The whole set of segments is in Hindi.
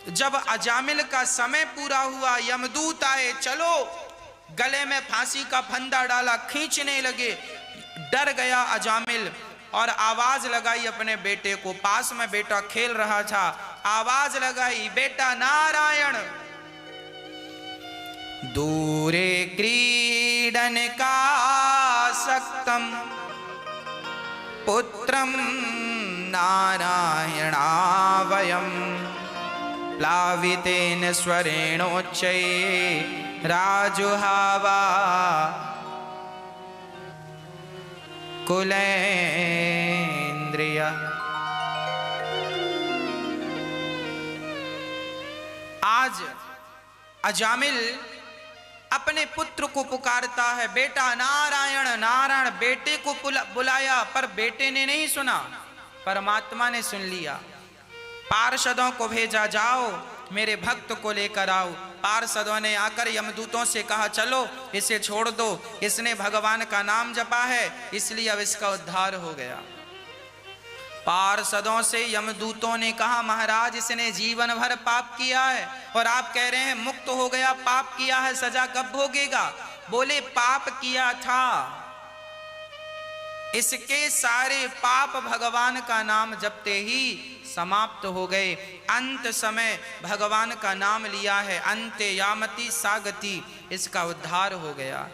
जब अजामिल का समय पूरा हुआ, यमदूत आए, चलो, गले में फांसी का फंदा डाला, खींचने लगे। डर गया अजामिल और आवाज लगाई अपने बेटे को। पास में बेटा खेल रहा था, आवाज लगाई, बेटा नारायण। दूरे क्रीडन का सक्तम पुत्रम नारायणावयम प्लावितेन स्वरेणोच्चये राजुहावा कुलेन्द्रिय। आज अजामिल अपने पुत्र को पुकारता है, बेटा नारायण नारायण। बेटे को बुलाया, पर बेटे ने नहीं सुना, परमात्मा ने सुन लिया। पार्षदों को भेजा, जाओ मेरे भक्त को लेकर आओ। पार्षदों ने आकर यमदूतों से कहा, चलो इसे छोड़ दो, इसने भगवान का नाम जपा है, इसलिए अब इसका उद्धार हो गया। पार्षदों से यमदूतों ने कहा, महाराज इसने जीवन भर पाप किया है और आप कह रहे हैं मुक्त हो गया, पाप किया है, सजा कब भोगेगा? बोले पाप किया था, इसके सारे पाप भगवान का नाम जपते ही समाप्त हो गए। अंत समय भगवान का नाम लिया है, अंते यामति सागति, इसका उद्धार हो गया।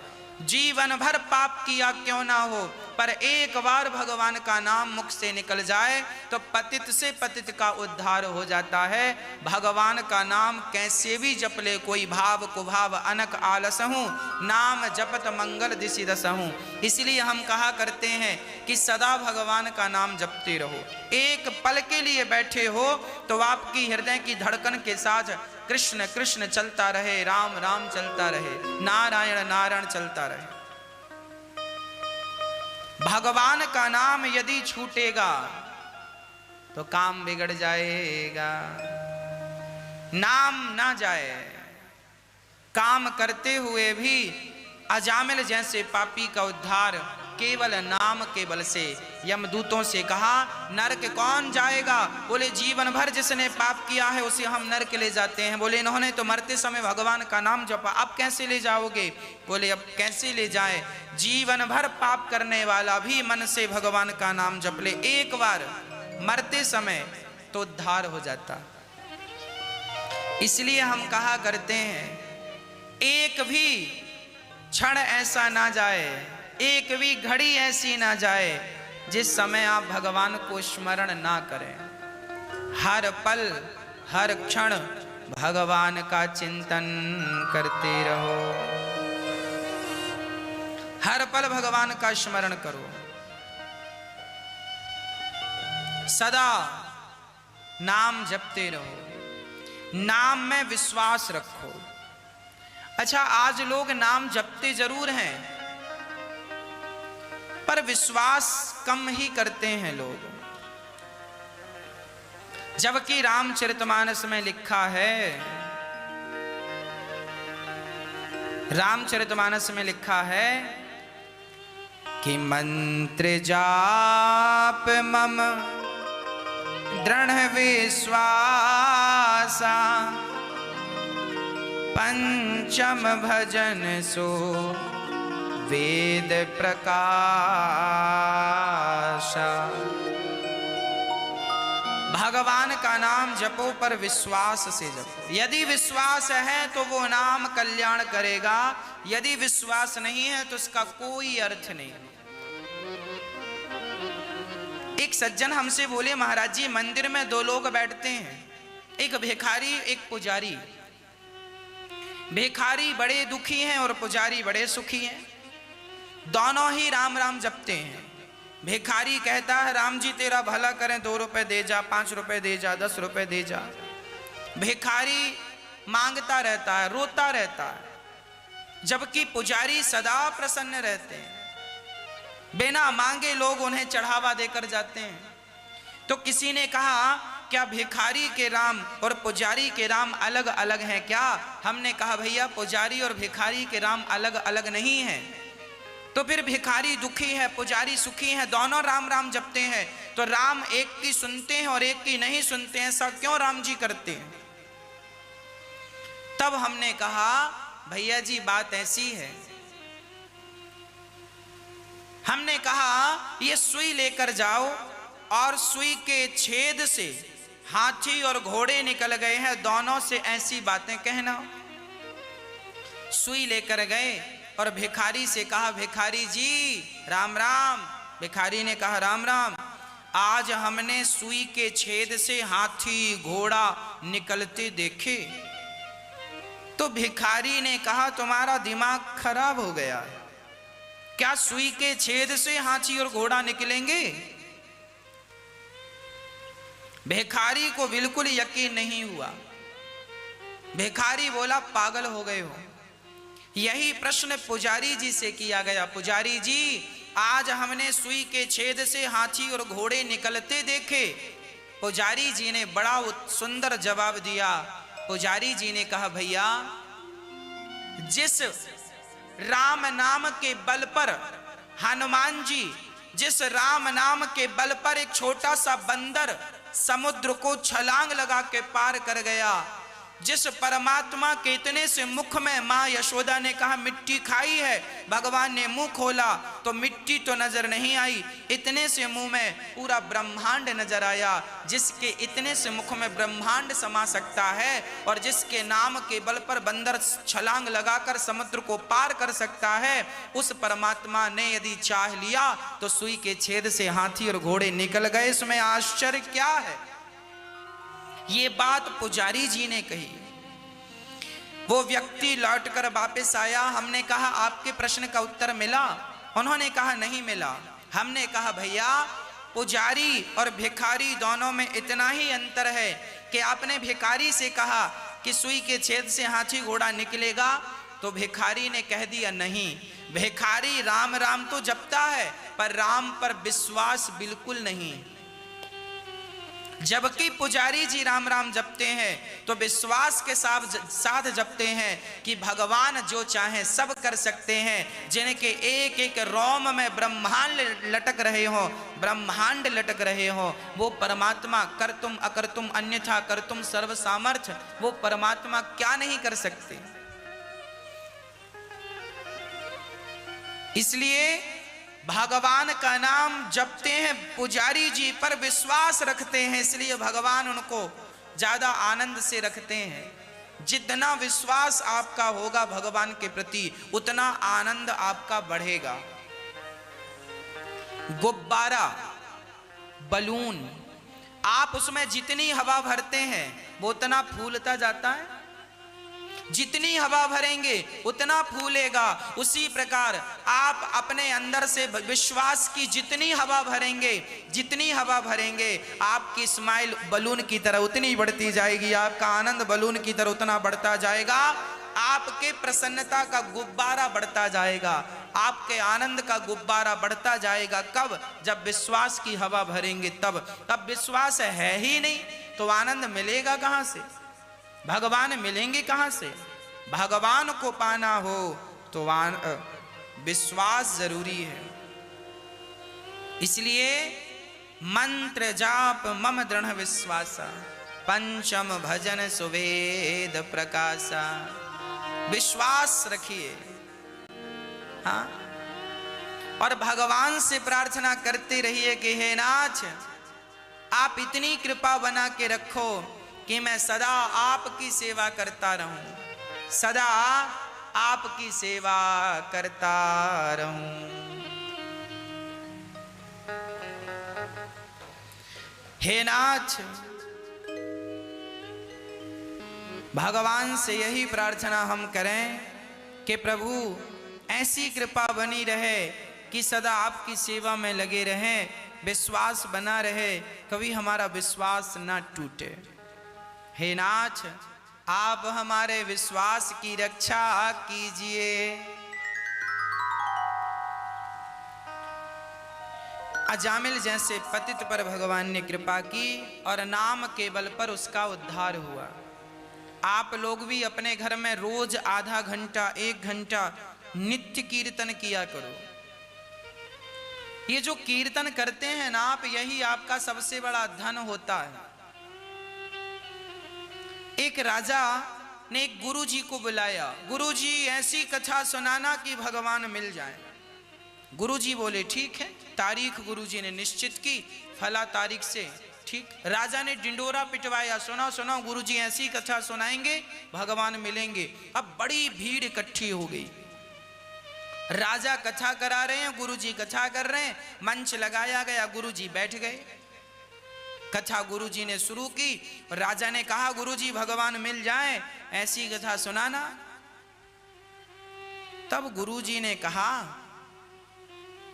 जीवन भर पाप किया क्यों ना हो, पर एक बार भगवान का नाम मुख से निकल जाए तो पतित से पतित का उद्धार हो जाता है। भगवान का नाम कैसे भी जप ले कोई, भाव कुभाव अनक आलसहूँ, नाम जपत मंगल दिशि दसहूँ। इसलिए हम कहा करते हैं कि सदा भगवान का नाम जपते रहो। एक पल के लिए बैठे हो तो आपकी हृदय की धड़कन के साथ कृष्ण कृष्ण चलता रहे, राम राम चलता रहे, नारायण नारायण चलता रहे। भगवान का नाम यदि छूटेगा तो काम बिगड़ जाएगा। नाम ना जाए, काम करते हुए भी अजामिल जैसे पापी का उद्धार केवल नाम के बल से। यमदूतों से कहा, नरक कौन जाएगा? बोले जीवन भर जिसने पाप किया है उसे हम नरक ले जाते हैं। बोले इन्होंने तो मरते समय भगवान का नाम जपा, अब कैसे ले जाओगे? बोले अब कैसे ले जाए, जीवन भर पाप करने वाला भी मन से भगवान का नाम जप ले एक बार मरते समय तो उद्धार हो जाता। इसलिए हम कहा करते हैं, एक भी क्षण ऐसा ना जाए, एक भी घड़ी ऐसी ना जाए जिस समय आप भगवान को स्मरण ना करें। हर पल हर क्षण भगवान का चिंतन करते रहो, हर पल भगवान का स्मरण करो, सदा नाम जपते रहो, नाम में विश्वास रखो। अच्छा, आज लोग नाम जपते जरूर हैं पर विश्वास कम ही करते हैं लोग। जबकि रामचरितमानस में लिखा है, रामचरितमानस में लिखा है कि मंत्र जाप मम दृढ़ विश्वासा पंचम भजन सो वेद प्रकाशा। भगवान का नाम जपो पर विश्वास से जपो। यदि विश्वास है तो वो नाम कल्याण करेगा, यदि विश्वास नहीं है तो उसका कोई अर्थ नहीं। एक सज्जन हमसे बोले, महाराज जी मंदिर में दो लोग बैठते हैं, एक भिखारी एक पुजारी। भिखारी बड़े दुखी हैं और पुजारी बड़े सुखी हैं, दोनों ही राम राम जपते हैं। भिखारी कहता है, राम जी तेरा भला करें, 2 रुपए दे जा, 5 रुपए दे जा, 10 रुपए दे जा। भिखारी मांगता रहता है, रोता रहता है, जबकि पुजारी सदा प्रसन्न रहते हैं, बिना मांगे लोग उन्हें चढ़ावा देकर जाते हैं। तो किसी ने कहा, क्या भिखारी के राम और पुजारी के राम अलग अलग हैं क्या? हमने कहा, भैया पुजारी और भिखारी के राम अलग अलग नहीं हैं। तो फिर भिखारी दुखी है, पुजारी सुखी है, दोनों राम राम जपते हैं, तो राम एक की सुनते हैं और एक की नहीं सुनते हैं, ऐसा क्यों राम जी करते हैं? तब हमने कहा भैया जी बात ऐसी है, हमने कहा ये सुई लेकर जाओ और सुई के छेद से हाथी और घोड़े निकल गए हैं, दोनों से ऐसी बातें कहना। सुई लेकर गए और भिखारी से कहा भिखारी जी राम राम। भिखारी ने कहा राम राम। आज हमने सुई के छेद से हाथी घोड़ा निकलते देखे। तो भिखारी ने कहा तुम्हारा दिमाग खराब हो गया है, क्या सुई के छेद से हाथी और घोड़ा निकलेंगे? भिखारी को बिल्कुल यकीन नहीं हुआ। भिखारी बोला पागल हो गए हो। यही प्रश्न पुजारी जी से किया गया, पुजारी जी आज हमने सुई के छेद से हाथी और घोड़े निकलते देखे। पुजारी जी ने बड़ा सुंदर जवाब दिया। पुजारी जी ने कहा भैया जिस राम नाम के बल पर हनुमान जी, जिस राम नाम के बल पर एक छोटा सा बंदर समुद्र को छलांग लगा के पार कर गया, जिस परमात्मा के इतने से मुख में मां यशोदा ने कहा मिट्टी खाई है, भगवान ने मुंह खोला तो मिट्टी तो नजर नहीं आई, इतने से मुंह में पूरा ब्रह्मांड नजर आया। जिसके इतने से मुख में ब्रह्मांड समा सकता है और जिसके नाम के बल पर बंदर छलांग लगाकर समुद्र को पार कर सकता है, उस परमात्मा ने यदि चाह लिया तो सुई के छेद से हाथी और घोड़े निकल गए। इसमें आश्चर्य क्या है? ये बात पुजारी जी ने कही। वो व्यक्ति लौटकर वापस आया। हमने कहा आपके प्रश्न का उत्तर मिला? उन्होंने कहा नहीं मिला। हमने कहा भैया पुजारी और भिखारी दोनों में इतना ही अंतर है कि आपने भिखारी से कहा कि सुई के छेद से हाथी घोड़ा निकलेगा, तो भिखारी ने कह दिया नहीं। भिखारी राम राम तो जपता है पर राम पर विश्वास बिल्कुल नहीं। जबकि पुजारी जी राम राम जपते हैं तो विश्वास के साथ जपते हैं कि भगवान जो चाहे सब कर सकते हैं। जिनके एक एक रोम में ब्रह्मांड लटक रहे हो, ब्रह्मांड लटक रहे हो, वो परमात्मा कर तुम अकर तुम अन्यथा कर तुम सर्व सामर्थ्य, वो परमात्मा क्या नहीं कर सकते। इसलिए भगवान का नाम जपते हैं, पुजारी जी पर विश्वास रखते हैं, इसलिए भगवान उनको ज्यादा आनंद से रखते हैं। जितना विश्वास आपका होगा भगवान के प्रति उतना आनंद आपका बढ़ेगा। गुब्बारा, बलून, आप उसमें जितनी हवा भरते हैं वो उतना फूलता जाता है। जितनी हवा भरेंगे उतना फूलेगा। उसी प्रकार आप अपने अंदर से विश्वास की जितनी हवा भरेंगे, जितनी हवा भरेंगे, आपकी स्माइल बलून की तरह उतनी बढ़ती जाएगी, आपका आनंद बलून की तरह उतना बढ़ता जाएगा, आपके प्रसन्नता का गुब्बारा बढ़ता जाएगा, आपके आनंद का गुब्बारा बढ़ता जाएगा। कब? जब विश्वास की हवा भरेंगे तब विश्वास है ही नहीं तो आनंद मिलेगा कहां से? भगवान मिलेंगे कहां से? भगवान को पाना हो तो विश्वास जरूरी है। इसलिए मंत्र जाप मम दृढ़ विश्वासा, पंचम भजन सुवेद प्रकाशा। विश्वास रखिए, हाँ, और भगवान से प्रार्थना करते रहिए कि हे नाथ आप इतनी कृपा बना के रखो कि मैं सदा आपकी सेवा करता रहूं, सदा आपकी सेवा करता रहूं। हे नाथ, भगवान से यही प्रार्थना हम करें कि प्रभु ऐसी कृपा बनी रहे कि सदा आपकी सेवा में लगे रहें, विश्वास बना रहे, कभी हमारा विश्वास ना टूटे। हे नाथ आप हमारे विश्वास की रक्षा कीजिए। अजामिल जैसे पतित पर भगवान ने कृपा की और नाम के बल पर उसका उद्धार हुआ। आप लोग भी अपने घर में रोज आधा घंटा 1 घंटा नित्य कीर्तन किया करो। ये जो कीर्तन करते हैं ना आप, यही आपका सबसे बड़ा धन होता है। एक राजा ने एक गुरुजी को बुलाया, गुरुजी ऐसी कथा सुनाना कि भगवान मिल जाए। गुरुजी बोले ठीक है। तारीख गुरुजी ने निश्चित की, फला तारीख से ठीक। राजा ने डिंडोरा पिटवाया, सुना सुना गुरुजी ऐसी कथा सुनाएंगे भगवान मिलेंगे। अब बड़ी भीड़ इकट्ठी हो गई। राजा कथा करा रहे हैं, गुरुजी कथा कर रहे हैं, मंच लगाया गया, गुरुजी बैठ गए। कथा गुरुजी ने शुरू की। राजा ने कहा गुरुजी भगवान मिल जाए, ऐसी कथा सुनाना। तब गुरुजी ने कहा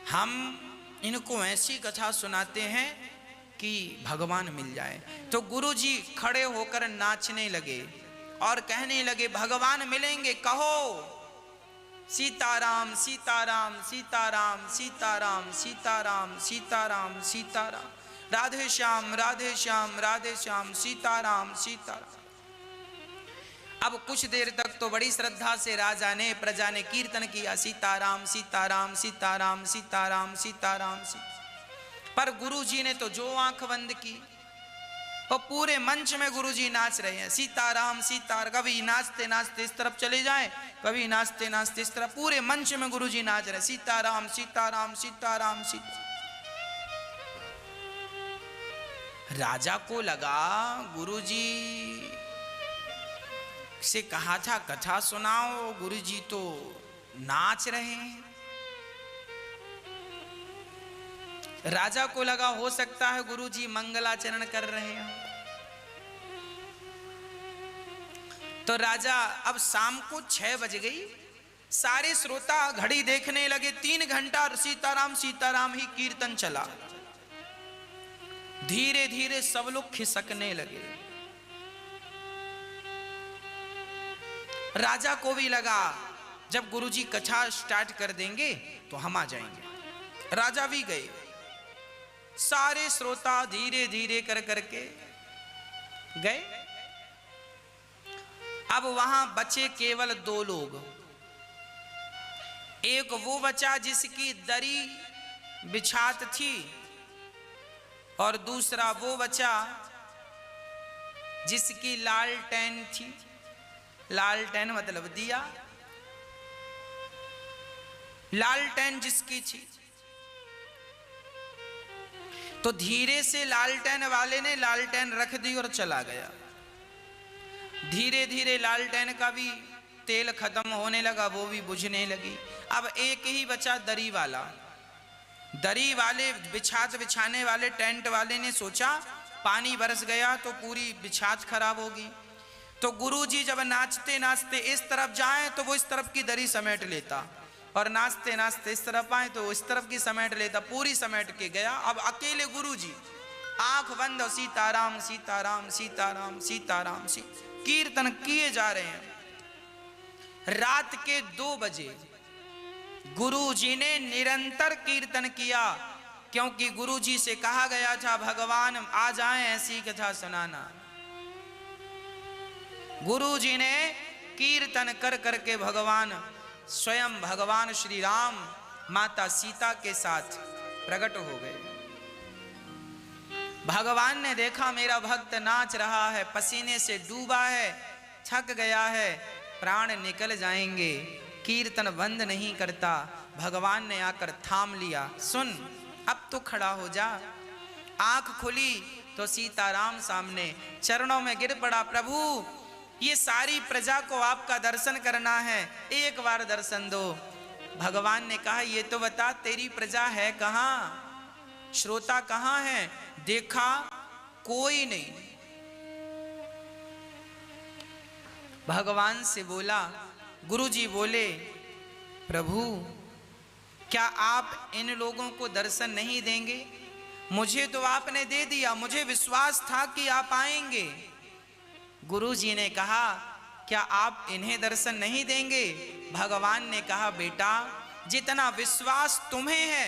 हम इनको ऐसी कथा सुनाते हैं कि भगवान मिल जाए। तो गुरुजी खड़े होकर नाचने लगे और कहने लगे भगवान मिलेंगे, कहो सीताराम सीताराम सीताराम सीताराम सीताराम सीताराम सीताराम, राधे श्याम राधे श्याम राधे श्याम, सीताराम सीताराम। अब कुछ देर तक तो बड़ी श्रद्धा से राजा ने प्रजा ने कीर्तन किया, सीताराम सीताराम सीताराम सीताराम सीताराम सीताराम। पर गुरुजी ने तो जो आंख बंद की, और पूरे मंच में गुरुजी नाच रहे हैं सीताराम सीताराम। कभी नाचते नाचते इस तरफ चले जाएं, कभी नाचते नाचते इस तरफ, पूरे मंच में गुरुजी नाच रहे सीताराम सीताराम सीताराम सीताराम। राजा को लगा गुरुजी से कहा था कथा सुनाओ, गुरुजी तो नाच रहे हैं। राजा को लगा हो सकता है गुरुजी मंगलाचरण कर रहे हैं। तो राजा, अब शाम को 6 बज गई, सारे श्रोता घड़ी देखने लगे, 3 घंटा सीताराम सीताराम ही कीर्तन चला। धीरे धीरे सब लोग खिसकने लगे। राजा को भी लगा जब गुरुजी कथा स्टार्ट कर देंगे तो हम आ जाएंगे। राजा भी गए। सारे श्रोता धीरे धीरे कर करके गए। अब वहां बचे केवल 2 लोग। एक वो बचा जिसकी दरी बिछात थी, और दूसरा वो बचा जिसकी लालटेन थी। लालटेन मतलब दिया, लालटेन जिसकी थी। तो धीरे से लालटेन वाले ने लालटेन रख दी और चला गया। धीरे धीरे लालटेन का भी तेल खत्म होने लगा, वो भी बुझने लगी। अब एक ही बचा दरी वाला। दरी वाले बिछाने वाले टेंट वाले ने सोचा पानी बरस गया तो पूरी बिछात खराब होगी। तो गुरुजी जब नाचते नाचते इस तरफ जाएं तो वो इस तरफ की दरी समेट लेता, और नाचते नाचते इस तरफ आए तो इस तरफ की समेट लेता, पूरी समेट के गया। अब अकेले गुरुजी आंख बंद और सीताराम सीताराम सीताराम सीताराम सी कीर्तन किए जा रहे हैं। रात के 2 बजे गुरुजी ने निरंतर कीर्तन किया, क्योंकि गुरुजी से कहा गया था भगवान आ जाएं ऐसी कथा सुनाना। गुरुजी ने कीर्तन कर करके भगवान स्वयं भगवान श्री राम माता सीता के साथ प्रकट हो गए। भगवान ने देखा मेरा भक्त नाच रहा है, पसीने से डूबा है, थक गया है, प्राण निकल जाएंगे, कीर्तन बंद नहीं करता। भगवान ने आकर थाम लिया, सुन अब तो खड़ा हो जा। आंख खुली तो सीताराम सामने चरणों में गिर पड़ा, प्रभु ये सारी प्रजा को आपका दर्शन करना है, एक बार दर्शन दो। भगवान ने कहा ये तो बता तेरी प्रजा है कहाँ, श्रोता कहाँ है? देखा कोई नहीं। भगवान से बोला, गुरुजी बोले प्रभु क्या आप इन लोगों को दर्शन नहीं देंगे? मुझे तो आपने दे दिया, मुझे विश्वास था कि आप आएंगे। गुरुजी ने कहा क्या आप इन्हें दर्शन नहीं देंगे? भगवान ने कहा बेटा जितना विश्वास तुम्हें है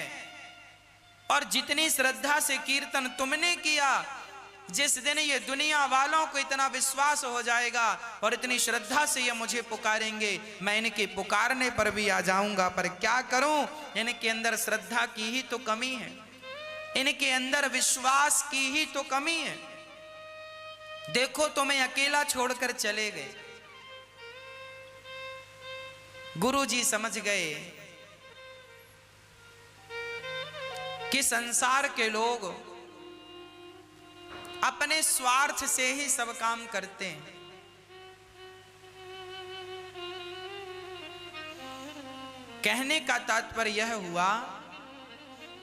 और जितनी श्रद्धा से कीर्तन तुमने किया, जिस दिन ये दुनिया वालों को इतना विश्वास हो जाएगा और इतनी श्रद्धा से ये मुझे पुकारेंगे, मैं इनके पुकारने पर भी आ जाऊंगा। पर क्या करूं, इनके अंदर श्रद्धा की ही तो कमी है, इनके अंदर विश्वास की ही तो कमी है। देखो तुम्हें अकेला छोड़कर चले गए, गुरुजी समझ गए कि संसार के लोग अपने स्वार्थ से ही सब काम करते हैं। कहने का तात्पर्य यह हुआ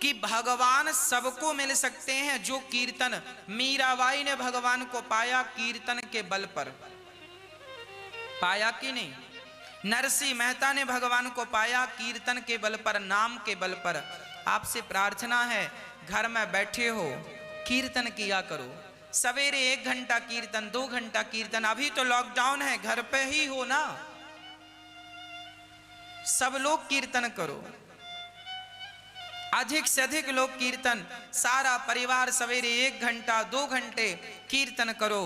कि भगवान सबको मिल सकते हैं। जो कीर्तन, मीराबाई ने भगवान को पाया कीर्तन के बल पर, पाया कि नहीं? नरसिंह मेहता ने भगवान को पाया कीर्तन के बल पर, नाम के बल पर। आपसे प्रार्थना है, घर में बैठे हो कीर्तन किया करो। सवेरे 1 घंटा कीर्तन, 2 घंटा कीर्तन। अभी तो लॉकडाउन है, घर पे ही हो ना, सब लोग कीर्तन करो, अधिक से अधिक लोग कीर्तन, सारा परिवार सवेरे 1 घंटा 2 घंटे कीर्तन करो,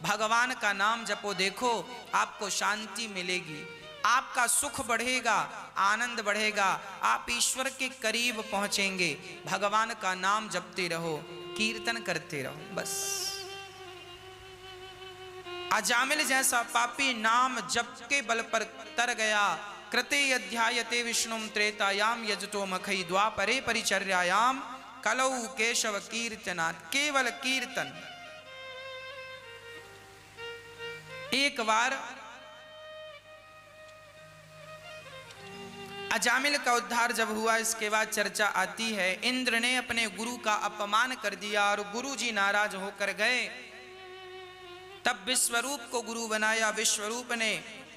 भगवान का नाम जपो। देखो आपको शांति मिलेगी, आपका सुख बढ़ेगा, आनंद बढ़ेगा, आप ईश्वर के करीब पहुंचेंगे। भगवान का नाम जपते रहो, कीर्तन करते रहो, बस। अजामिल जैसा पापी नाम जप के बल पर तर गया। कृते अध्यायते विष्णुम त्रेतायाम यजतो मखई द्वापरे परिचर्यायाम कलौ केशव कीर्तनात्। केवल कीर्तन। एक बार अजामिल का उद्धार जब हुआ, इसके बाद चर्चा आती है, इंद्र ने अपने गुरु का अपमान कर दिया और गुरु जी नाराज होकर गए। तब विश्वरूप को गुरु बनाया। विश्वरूप ने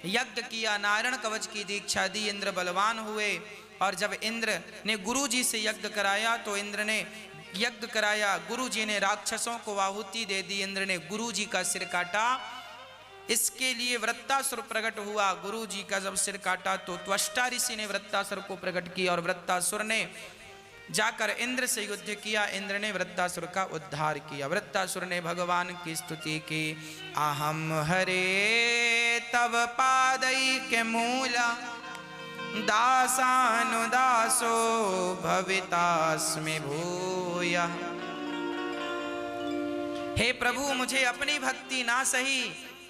यज्ञ किया, नारायण कवच की दीक्षा दी, इंद्र बलवान हुए। और जब इंद्र ने गुरु जी से यज्ञ कराया तो इंद्र ने यज्ञ कराया, गुरु जी ने राक्षसों को आहुति दे दी, इंद्र ने गुरु जी का सिर काटा। इसके लिए वृत्तासुर प्रकट हुआ। गुरु जी का जब सिर काटा तो त्वष्टा ऋषि ने वृत्तासुर को प्रकट किया और वृत्तासुर ने जाकर इंद्र से युद्ध किया। इंद्र ने वृत्तासुर का उद्धार किया। वृत्तासुर ने भगवान की स्तुति की। अहम हरे तव पादई के मूला दासानुदासो भवितास्मि भूया। हे प्रभु, मुझे अपनी भक्ति ना सही,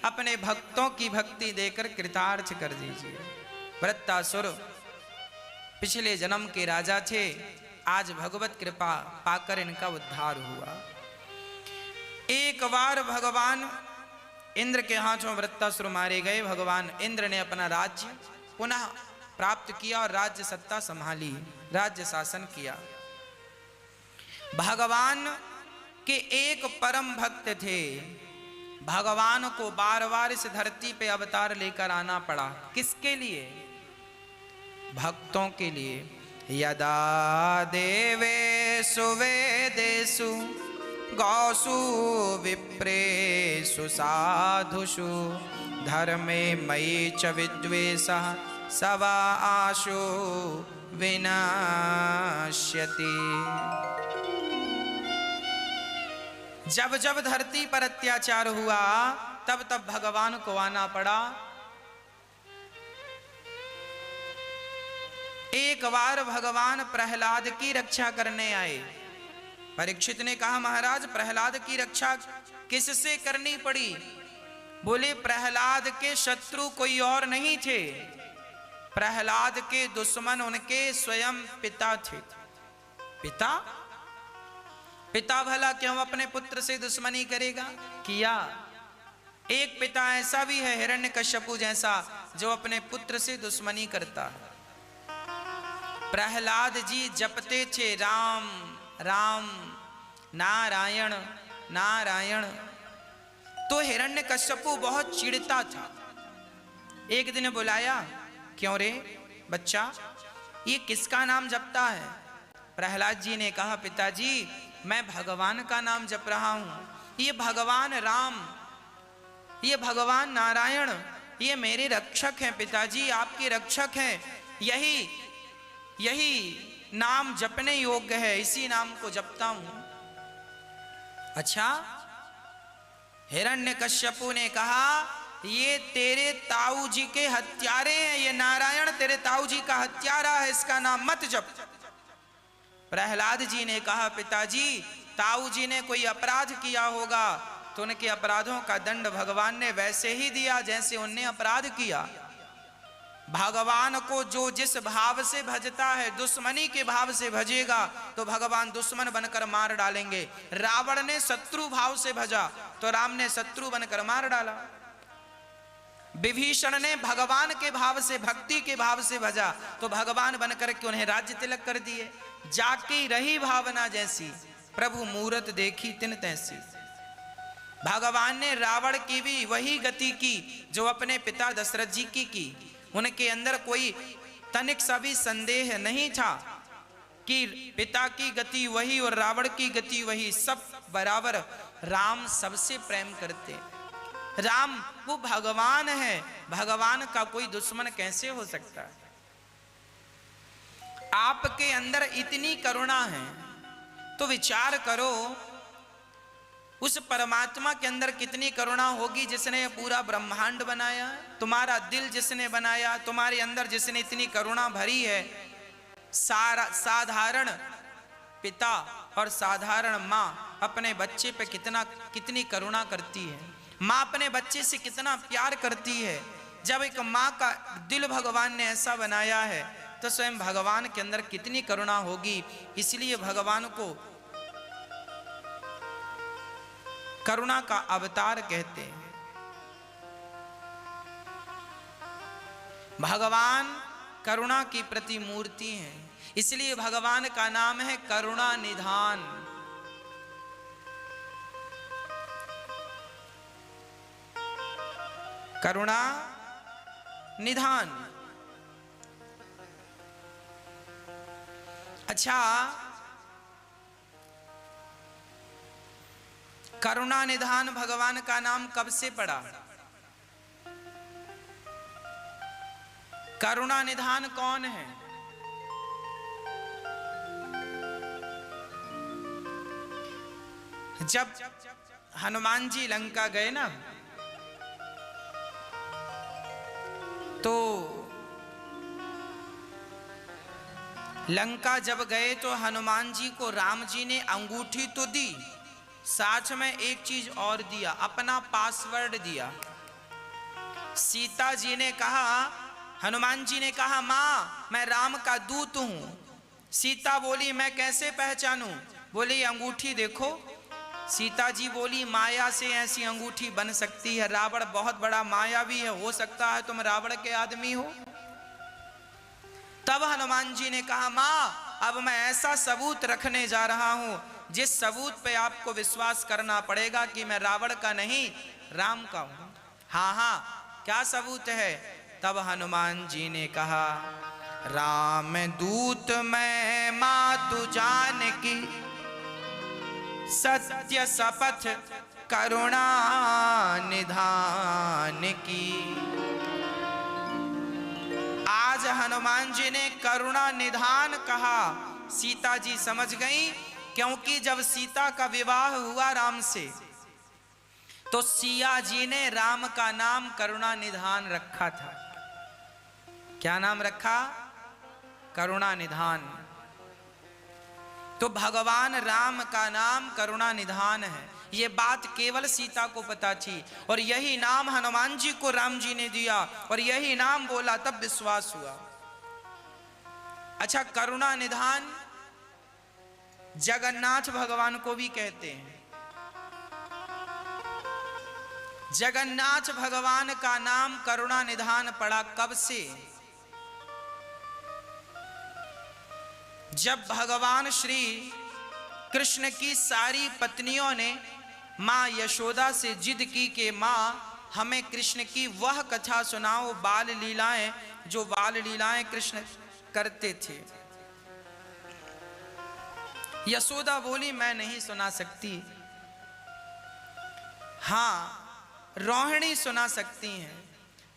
अपने भक्तों की भक्ति देकर कृतार्थ कर दीजिए। वृत्तासुर पिछले जन्म के राजा थे, आज भगवत कृपा पाकर इनका उद्धार हुआ। एक बार भगवान इंद्र के हाथों वृत्तासुर मारे गए। भगवान इंद्र ने अपना राज्य पुनः प्राप्त किया और राज्य सत्ता संभाली, राज्य शासन किया। भगवान के एक परम भक्त थे, भगवान को बार बार इस धरती पे अवतार लेकर आना पड़ा। किसके लिए? भक्तों के लिए। यदा देवेषु वेदेषु गौसु विप्रेषु साधुषु धर्मे मयि च विद्वेषः सवा आशु विनाश्यति। जब जब धरती पर अत्याचार हुआ तब तब भगवान को आना पड़ा। एक बार भगवान प्रहलाद की रक्षा करने आए। परीक्षित ने कहा, महाराज प्रहलाद की रक्षा किससे करनी पड़ी? बोले, प्रहलाद के शत्रु कोई और नहीं थे, प्रहलाद के दुश्मन उनके स्वयं पिता थे। पिता? पिता भला क्यों अपने पुत्र से दुश्मनी करेगा? किया। एक पिता ऐसा भी है हिरण्यकश्यपु जैसा, जो अपने पुत्र से दुश्मनी करता है। प्रहलाद जी जपते थे राम राम नारायण नारायण। तो हिरण्यकश्यपु बहुत चिढ़ता था। एक दिन बुलाया, क्यों रे बच्चा, ये किसका नाम जपता है? प्रहलाद जी ने कहा, पिताजी मैं भगवान का नाम जप रहा हूं। ये भगवान राम, ये भगवान नारायण, ये मेरे रक्षक हैं पिताजी, आपके रक्षक हैं। यही नाम जपने योग्य है, इसी नाम को जपता हूं। अच्छा? हिरण्यकश्यपु ने कहा, ये तेरे ताऊ जी के हत्यारे हैं, ये नारायण तेरे ताऊ जी का हत्यारा है, इसका नाम मत जप। प्रहलाद जी ने कहा, पिताजी ताऊ जी ने कोई अपराध किया होगा तो उनके अपराधों का दंड भगवान ने वैसे ही दिया जैसे उनने अपराध किया। भगवान को जो जिस भाव से भजता है, दुश्मनी के भाव से भजेगा तो भगवान दुश्मन बनकर मार डालेंगे। रावण ने शत्रु भाव से भजा तो राम ने शत्रु बनकर मार डाला। विभीषण ने भगवान के भाव से, भक्ति के भाव से भजा तो भगवान बनकर के उन्हें राज्य तिलक कर दिए। जाकी रही भावना जैसी, प्रभु मूरत देखी तिन तैसी। भगवान ने रावण की भी वही गति की जो अपने पिता दशरथ जी की। उनके अंदर कोई तनिक सा भी संदेह नहीं था कि पिता की गति वही और रावण की गति वही, सब बराबर। राम सबसे प्रेम करते, राम वो भगवान है, भगवान का कोई दुश्मन कैसे हो सकता है। आपके अंदर इतनी करुणा है तो विचार करो उस परमात्मा के अंदर कितनी करुणा होगी जिसने पूरा ब्रह्मांड बनाया, तुम्हारा दिल जिसने बनाया, तुम्हारे अंदर जिसने इतनी करुणा भरी है। साधारण पिता और साधारण माँ अपने बच्चे पे कितनी करुणा करती है। माँ अपने बच्चे से कितना प्यार करती है। जब एक माँ का दिल भगवान ने ऐसा बनाया है तो स्वयं भगवान के अंदर कितनी करुणा होगी। इसलिए भगवान को करुणा का अवतार कहते हैं। भगवान करुणा की प्रतिमूर्ति हैं, इसलिए भगवान का नाम है करुणा निधान। करुणा निधान। अच्छा, करुणा निधान भगवान का नाम कब से पड़ा? करुणा निधान कौन है? जब हनुमान जी लंका गए ना, तो लंका जब गए तो हनुमान जी को राम जी ने अंगूठी तो दी, साथ में एक चीज और दिया, अपना पासवर्ड दिया। सीता जी ने कहा, हनुमान जी ने कहा, माँ मैं राम का दूत हूं। सीता बोली मैं कैसे पहचानूं? बोली अंगूठी देखो। सीता जी बोली माया से ऐसी अंगूठी बन सकती है, रावण बहुत बड़ा मायावी है, हो सकता है तुम रावण के आदमी हो। तब हनुमान जी ने कहा, माँ अब मैं ऐसा सबूत रखने जा रहा हूं जिस सबूत पे आपको विश्वास करना पड़ेगा कि मैं रावण का नहीं राम का हूं। हाँ हाँ, क्या सबूत है? तब हनुमान जी ने कहा, राम दूत मैं मातु जानकी, सत्य शपथ करुणा निधान की। आज हनुमान जी ने करुणा निधान कहा। सीता जी समझ गई, क्योंकि जब सीता का विवाह हुआ राम से तो सिया जी ने राम का नाम करुणा निधान रखा था। क्या नाम रखा? करुणा निधान। तो भगवान राम का नाम करुणा निधान है, ये बात केवल सीता को पता थी और यही नाम हनुमान जी को राम जी ने दिया और यही नाम बोला, तब विश्वास हुआ। अच्छा, करुणा निधान जगन्नाथ भगवान को भी कहते हैं। जगन्नाथ भगवान का नाम करुणा निधान पड़ा कब से? जब भगवान श्री कृष्ण की सारी पत्नियों ने मां यशोदा से जिद की कि मां हमें कृष्ण की वह कथा सुनाओ, बाल लीलाएं, जो बाल लीलाएं कृष्ण करते थे। यशोदा बोली मैं नहीं सुना सकती। हाँ, रोहिणी सुना सकती हैं।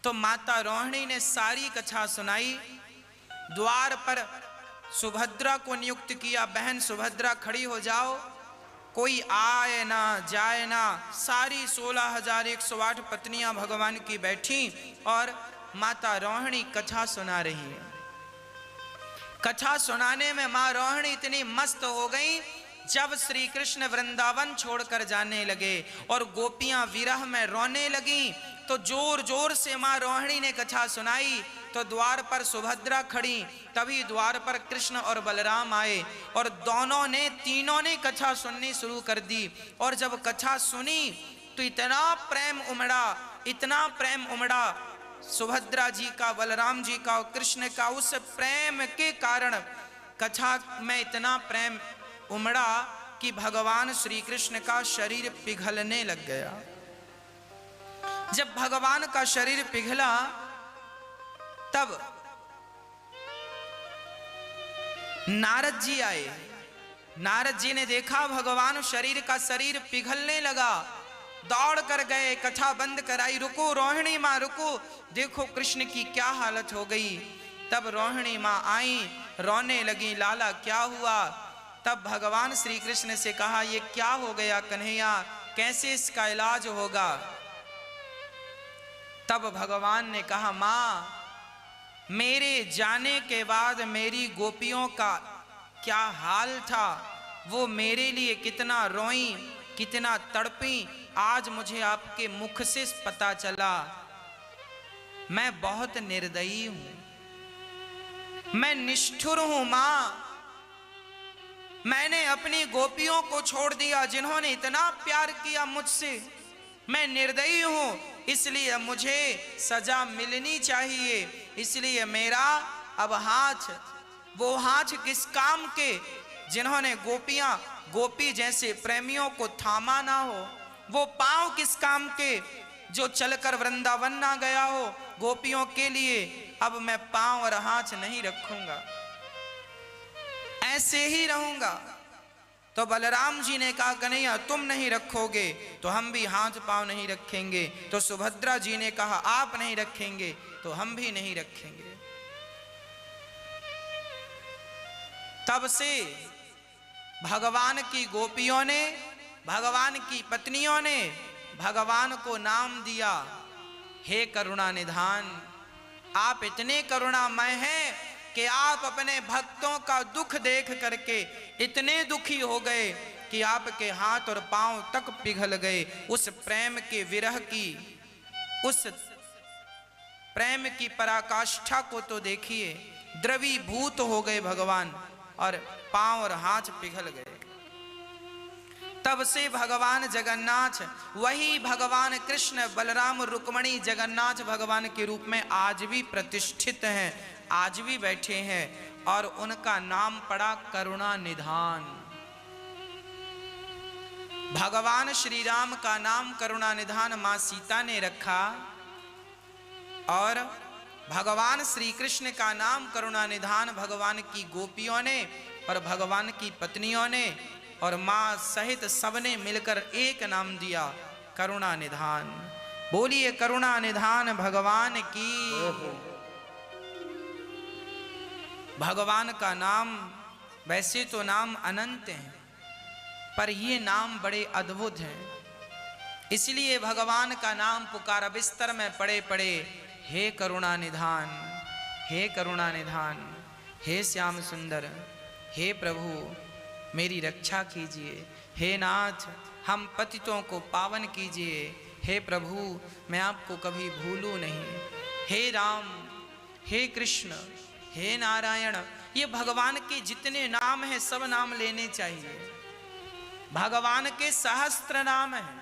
तो माता रोहिणी ने सारी कथा सुनाई। द्वार पर सुभद्रा को नियुक्त किया, बहन सुभद्रा खड़ी हो जाओ, कोई आए ना जाए ना। सारी 16,108 पत्नियां भगवान की बैठी और माता रोहिणी कथा सुना रही है। कथा सुनाने में मां रोहिणी इतनी मस्त हो गई, जब श्री कृष्ण वृंदावन छोड़कर जाने लगे और गोपियां विरह में रोने लगी, तो जोर जोर से मां रोहिणी ने कथा सुनाई। तो द्वार पर सुभद्रा खड़ी, तभी द्वार पर कृष्ण और बलराम आए और तीनों ने कथा सुननी शुरू कर दी। और जब कथा सुनी तो इतना प्रेम उमड़ा सुभद्रा जी का, बलराम जी का और कृष्ण का। उस प्रेम के कारण कथा में इतना प्रेम उमड़ा कि भगवान श्री कृष्ण का शरीर पिघलने लग गया। जब भगवान का शरीर पिघला तब नारद जी आए। नारद जी ने देखा भगवान शरीर पिघलने लगा, दौड़ कर गए, कथा बंद कराई। रुको रोहिणी माँ रुको, देखो कृष्ण की क्या हालत हो गई। तब रोहिणी माँ आई, रोने लगी, लाला क्या हुआ। तब भगवान श्री कृष्ण से कहा, ये क्या हो गया कन्हैया, कैसे इसका इलाज होगा। तब भगवान ने कहा, माँ मेरे जाने के बाद मेरी गोपियों का क्या हाल था, वो मेरे लिए कितना रोई, कितना तड़पी, आज मुझे आपके मुख से पता चला। मैं बहुत निर्दयी हूं, मैं निष्ठुर हूं मां। मैंने अपनी गोपियों को छोड़ दिया जिन्होंने इतना प्यार किया मुझसे। मैं निर्दयी हूं, इसलिए मुझे सजा मिलनी चाहिए। इसलिए मेरा अब वो हाथ किस काम के जिन्होंने गोपी जैसे प्रेमियों को थामा ना हो, वो पांव किस काम के जो चलकर वृंदावन ना गया हो गोपियों के लिए। अब मैं पांव और हाथ नहीं रखूंगा, ऐसे ही रहूंगा। तो बलराम जी ने कहा, कन्हैया तुम नहीं रखोगे तो हम भी हाथ पांव नहीं रखेंगे। तो सुभद्रा जी ने कहा, आप नहीं रखेंगे तो हम भी नहीं रखेंगे। तब से भगवान की गोपियों ने, भगवान की पत्नियों ने भगवान को नाम दिया, हे करुणा निधान। आप इतने करुणामय हैं कि आप अपने भक्तों का दुख देख करके इतने दुखी हो गए कि आपके हाथ और पांव तक पिघल गए। उस प्रेम के विरह की, उस प्रेम की पराकाष्ठा को तो देखिए, द्रवीभूत हो गए भगवान और पांव और हाथ पिघल गए। तब से भगवान जगन्नाथ, वही भगवान कृष्ण बलराम रुक्मणी जगन्नाथ भगवान के रूप में आज भी प्रतिष्ठित हैं, आज भी बैठे हैं। और उनका नाम पड़ा करुणा निधान। भगवान श्री राम का नाम करुणा निधान मां सीता ने रखा और भगवान श्री कृष्ण का नाम करुणा निधान भगवान की गोपियों ने और भगवान की पत्नियों ने और मां सहित सबने मिलकर एक नाम दिया, करुणा निधान। बोलिए करुणा निधान भगवान की। भगवान का नाम, वैसे तो नाम अनंत हैं, पर ये नाम बड़े अद्भुत हैं। इसलिए भगवान का नाम पुकारा बिस्तर में पड़े पड़े, हे करुणा निधान, हे करुणा निधान, हे श्याम सुंदर, हे प्रभु मेरी रक्षा कीजिए, हे नाथ हम पतितों को पावन कीजिए, हे प्रभु मैं आपको कभी भूलूं नहीं, हे राम, हे कृष्ण, हे नारायण। ये भगवान के जितने नाम हैं सब नाम लेने चाहिए। भगवान के सहस्त्र नाम हैं।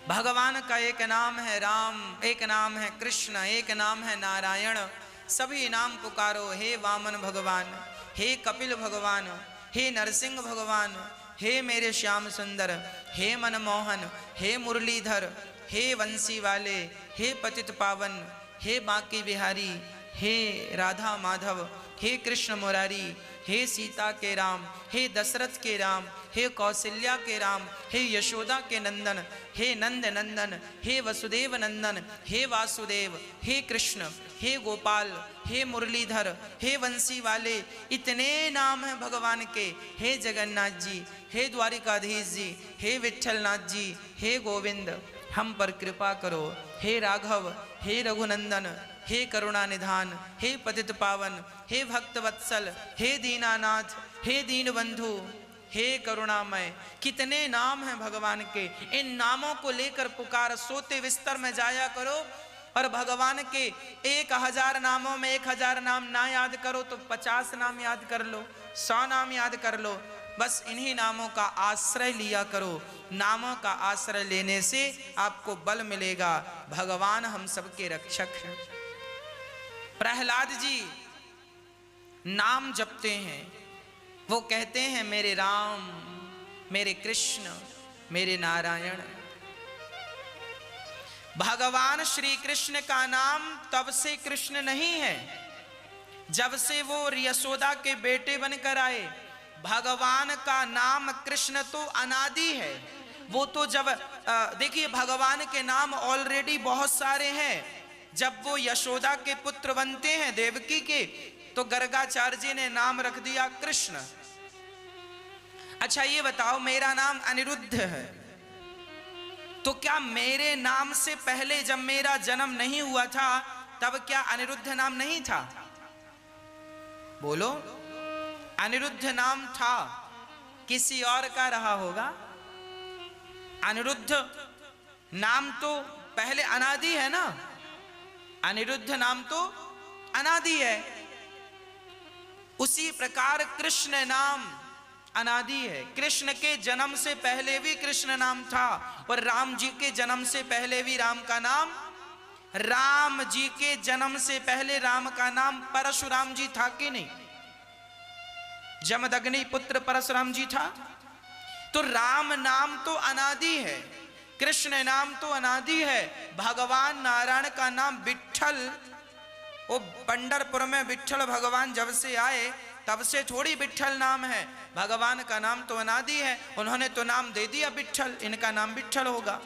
भगवान का एक नाम है राम, एक नाम है कृष्ण, एक नाम है नारायण। सभी नाम पुकारो, हे वामन भगवान, हे कपिल भगवान, हे नरसिंह भगवान, हे मेरे श्याम सुंदर, हे मनमोहन, हे मुरलीधर, हे वंशी वाले, हे पतित पावन, हे बांके बिहारी, हे राधा माधव, हे कृष्ण मुरारी, हे सीता के राम, हे दशरथ के राम, हे कौशल्या के राम, हे यशोदा के नंदन, हे नंद नंदन, हे वसुदेव नंदन, हे वासुदेव, हे कृष्ण, हे गोपाल, हे मुरलीधर, हे वंशी वाले। इतने नाम हैं भगवान के। हे जगन्नाथ जी, हे द्वारिकाधीश जी, हे विठलनाथ जी, हे गोविंद हम पर कृपा करो, हे राघव, हे रघुनंदन, हे करुणा निधान, हे पतित पावन, हे भक्त वत्सल, हे दीनानाथ, हे दीन बंधु, हे करुणामय। कितने नाम हैं भगवान के, इन नामों को लेकर पुकार। सोते बिस्तर में जाया करो और भगवान के 1000 नामों में 1000 नाम ना याद करो तो 50 नाम याद कर लो, 100 नाम याद कर लो। बस इन्हीं नामों का आश्रय लिया करो। नामों का आश्रय लेने से आपको बल मिलेगा। भगवान हम सबके रक्षक हैं। प्रहलाद जी नाम जपते हैं। वो कहते हैं मेरे राम, मेरे कृष्ण, मेरे नारायण। भगवान श्री कृष्ण का नाम तब से कृष्ण नहीं है जब से वो यशोदा के बेटे बनकर आए। भगवान का नाम कृष्ण तो अनादि है। वो तो जब देखिए भगवान के नाम ऑलरेडी बहुत सारे हैं। जब वो यशोदा के पुत्र बनते हैं देवकी के, तो गर्गाचार्य जी ने नाम रख दिया कृष्ण। अच्छा ये बताओ, मेरा नाम अनिरुद्ध है, तो क्या मेरे नाम से पहले जब मेरा जन्म नहीं हुआ था तब क्या अनिरुद्ध नाम नहीं था? बोलो, अनिरुद्ध नाम था, किसी और का रहा होगा। अनिरुद्ध नाम तो पहले अनादि है ना, अनिरुद्ध नाम तो अनादि है। उसी प्रकार कृष्ण नाम अनादि है। कृष्ण के जन्म से पहले भी कृष्ण नाम था और राम जी के जन्म से पहले भी राम का नाम, राम जी के जन्म से पहले राम का नाम परशुराम जी था कि नहीं? जमदग्नि पुत्र परशुराम जी था। तो राम नाम तो अनादि है, कृष्ण नाम तो अनादि है। भगवान नारायण का नाम विट्ठल, वो पंढरपुर में विट्ठल भगवान जब से आए तब से थोड़ी विट्ठल नाम है। भगवान का नाम तो अनादि है, उन्होंने तो नाम दे दिया विट्ठल, इनका नाम विट्ठल होगा।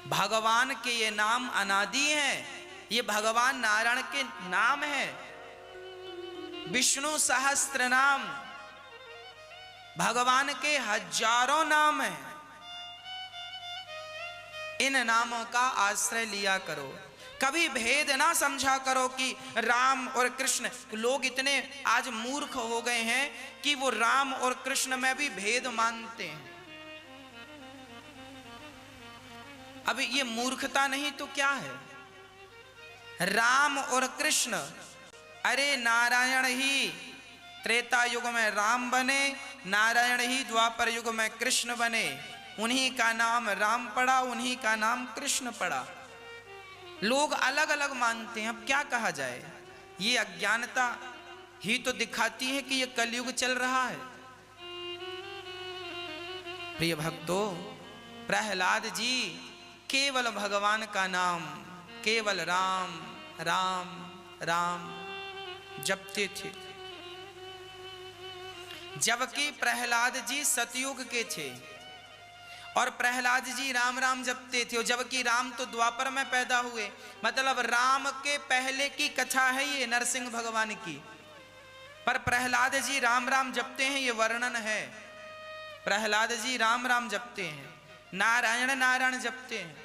भगवान के ये नाम अनादि हैं, ये भगवान नारायण के नाम है। विष्णु सहस्त्र नाम, भगवान के हजारों नाम हैं। इन नामों का आश्रय लिया करो। कभी भेद ना समझा करो कि राम और कृष्ण। लोग इतने आज मूर्ख हो गए हैं कि वो राम और कृष्ण में भी भेद मानते हैं। अब ये मूर्खता नहीं तो क्या है? राम और कृष्ण, अरे नारायण ही त्रेता युग में राम बने, नारायण ही द्वापर युग में कृष्ण बने। उन्हीं का नाम राम पड़ा, उन्हीं का नाम कृष्ण पड़ा। लोग अलग अलग मानते हैं। अब क्या कहा जाए? ये अज्ञानता ही तो दिखाती है कि ये कलयुग चल रहा है। प्रिय भक्तों, प्रहलाद जी केवल भगवान का नाम, केवल राम राम राम जपते थे। जबकि प्रहलाद जी सतयुग के थे और प्रहलाद जी राम राम जपते थे। जबकि राम तो द्वापर में पैदा हुए, मतलब राम के पहले की कथा है ये नरसिंह भगवान की। पर प्रहलाद जी राम राम जपते हैं, ये वर्णन है। प्रहलाद जी राम राम जपते हैं, नारायण नारायण जपते हैं।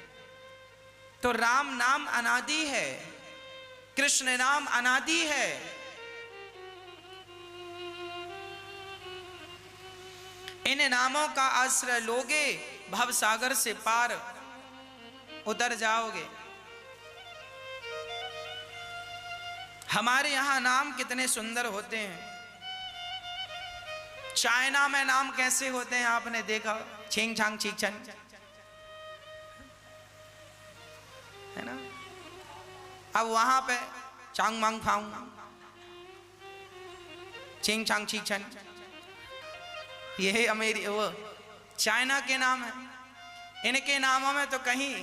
तो राम नाम अनादि है, कृष्ण नाम अनादि है। इन नामों का आश्रय लोगे, भव सागर से पार उतर जाओगे। हमारे यहां नाम कितने सुंदर होते हैं। चाइना में नाम कैसे होते हैं आपने देखा? छिंग छांग छीक छन, है ना? अब वहां पे चांग मांग फांग, छिंग छांग छीक छन, यही वो चाइना के नाम है। इनके नामों में तो कहीं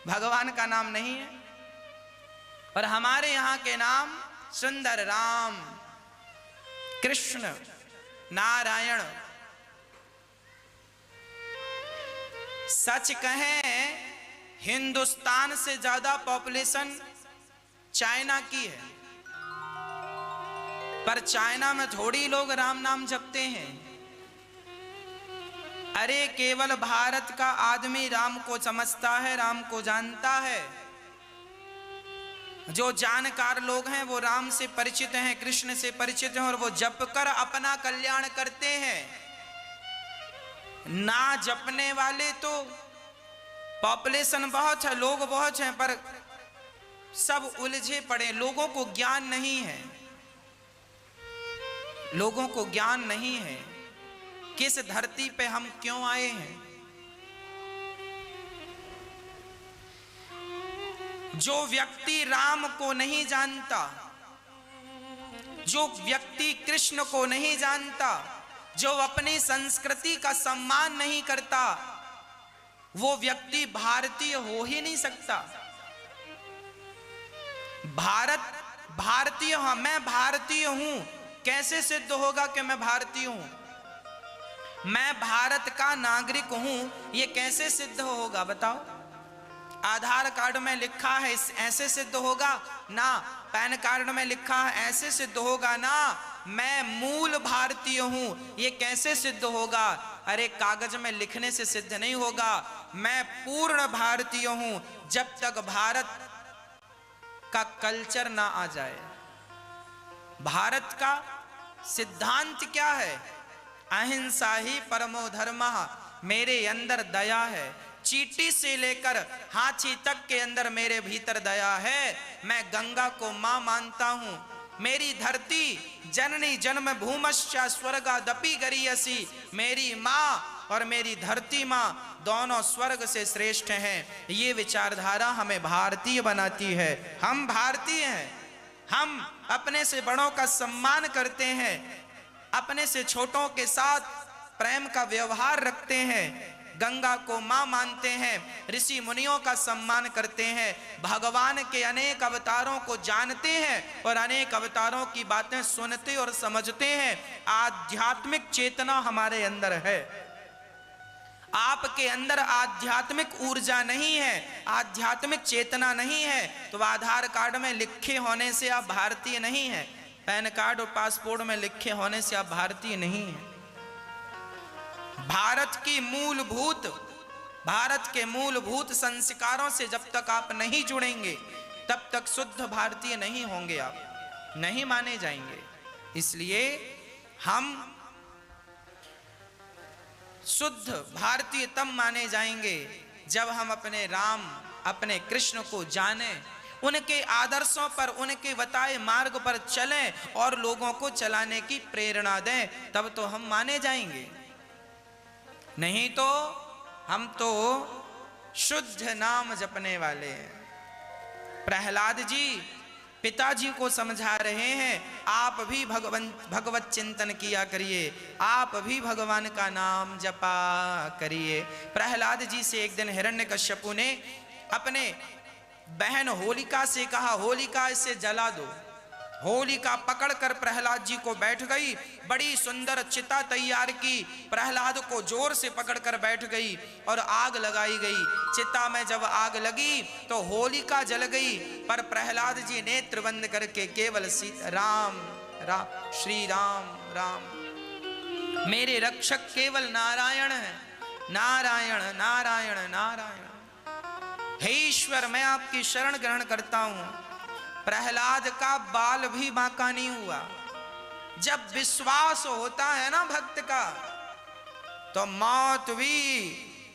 भगवान का नाम नहीं है। और हमारे यहाँ के नाम सुंदर राम, कृष्ण, नारायण। सच कहें, हिंदुस्तान से ज्यादा पॉपुलेशन चाइना की है, पर चाइना में थोड़ी लोग राम नाम जपते हैं। अरे केवल भारत का आदमी राम को समझता है, राम को जानता है। जो जानकार लोग हैं वो राम से परिचित हैं, कृष्ण से परिचित हैं, और वो जप कर अपना कल्याण करते हैं। ना जपने वाले तो पॉपुलेशन बहुत है, लोग बहुत हैं, पर सब उलझे पड़े, लोगों को ज्ञान नहीं है, लोगों को ज्ञान नहीं है किस धरती पे हम क्यों आए हैं। जो व्यक्ति राम को नहीं जानता, जो व्यक्ति कृष्ण को नहीं जानता, जो अपनी संस्कृति का सम्मान नहीं करता, वो व्यक्ति भारतीय हो ही नहीं सकता। भारतीय हाँ, मैं भारतीय हूं, कैसे सिद्ध होगा कि मैं भारतीय हूं? मैं भारत का नागरिक हूं, ये कैसे सिद्ध होगा बताओ? आधार कार्ड में लिखा है ऐसे सिद्ध होगा ना, पैन कार्ड में लिखा है ऐसे सिद्ध होगा ना। मैं मूल भारतीय हूं, ये कैसे सिद्ध होगा? अरे कागज में लिखने से सिद्ध नहीं होगा। मैं पूर्ण भारतीय हूं जब तक भारत का कल्चर ना आ जाए। भारत का सिद्धांत क्या है? अहिंसा ही परमो धर्मः, मेरे अंदर दया है। चींटी से लेकर हाथी तक के अंदर मेरे भीतर दया है। मैं गंगा को मां मानता हूं। मेरी धरती जननी जन्म भूमश्च स्वर्गादपि गरीयसी, मेरी मां और मेरी धरती मां दोनों स्वर्ग से श्रेष्ठ हैं। ये विचारधारा हमें भारतीय बनाती है। हम भारतीय हैं, हम अपने से बड़ों का सम्मान करते हैं, अपने से छोटों के साथ प्रेम का व्यवहार रखते हैं, गंगा को मां मानते हैं, ऋषि मुनियों का सम्मान करते हैं, भगवान के अनेक अवतारों को जानते हैं और अनेक अवतारों की बातें सुनते और समझते हैं। आध्यात्मिक चेतना हमारे अंदर है। आपके अंदर आध्यात्मिक ऊर्जा नहीं है, आध्यात्मिक चेतना नहीं है, तो आधार कार्ड में लिखे होने से आप भारतीय नहीं हैं, पैन कार्ड और पासपोर्ट में लिखे होने से आप भारतीय नहीं हैं। भारत के मूलभूत संस्कारों से जब तक आप नहीं जुड़ेंगे तब तक शुद्ध भारतीय नहीं होंगे, आप नहीं माने जाएंगे। इसलिए हम शुद्ध भारतीय तब माने जाएंगे जब हम अपने राम, अपने कृष्ण को जानें, उनके आदर्शों पर, उनके बताए मार्ग पर चलें और लोगों को चलाने की प्रेरणा दें, तब तो हम माने जाएंगे। नहीं तो हम तो शुद्ध नाम जपने वाले हैं। प्रहलाद जी पिताजी को समझा रहे हैं, आप भी भगवत चिंतन किया करिए, आप भी भगवान का नाम जपा करिए। प्रहलाद जी से एक दिन हिरण्यकश्यपु ने अपने बहन होलिका से कहा, होलिका इसे जला दो। होलिका पकड़कर प्रहलाद जी को बैठ गई, बड़ी सुंदर चिता तैयार की, प्रहलाद को जोर से पकड़कर बैठ गई और आग लगाई गई। चिता में जब आग लगी तो होलिका जल गई, पर प्रहलाद जी नेत्र बंद करके केवल राम राम श्री राम राम, मेरे रक्षक केवल नारायण है, नारायण नारायण नारायण। हे ईश्वर, मैं आपकी शरण ग्रहण करता हूं। प्रहलाद का बाल भी बांका नहीं हुआ। जब विश्वास होता है ना भक्त का, तो मौत भी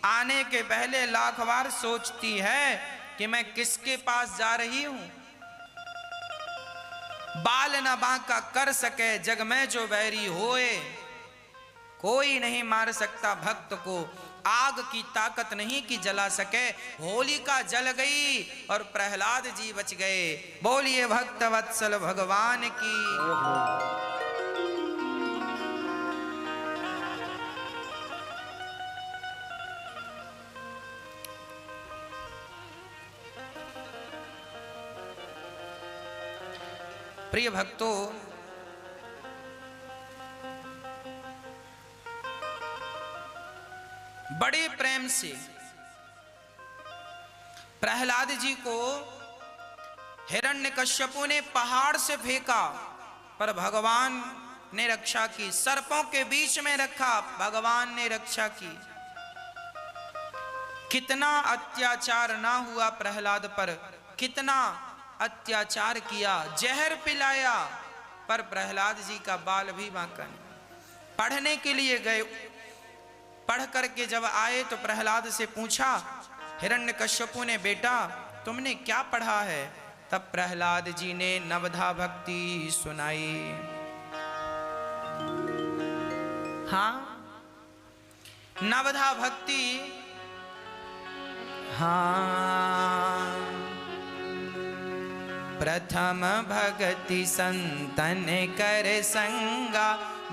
आने के पहले लाख बार सोचती है कि मैं किसके पास जा रही हूं। बाल न बांका कर सके जग में जो बैरी होए, कोई नहीं मार सकता भक्त को, आग की ताकत नहीं कि जला सके। होलिका जल गई और प्रहलाद जी बच गए। बोलिए भक्त वत्सल भगवान की। प्रिय भक्तों, बड़े प्रेम से प्रहलाद जी को हिरण्यकश्यपु ने पहाड़ से फेंका, पर भगवान ने रक्षा की। सर्पों के बीच में रखा, भगवान ने रक्षा की। कितना अत्याचार ना हुआ प्रहलाद पर, कितना अत्याचार किया, जहर पिलाया, पर प्रहलाद जी का बाल भी बांका नहीं। पढ़ने के लिए गए, पढ़ करके जब आए तो प्रहलाद से पूछा, हिरण्यकश्यपु ने, बेटा तुमने क्या पढ़ा है? तब प्रहलाद जी ने नवधा भक्ति सुनाई। हाँ, नवधा भक्ति, हाँ। प्रथम भगति संतन कर संगा,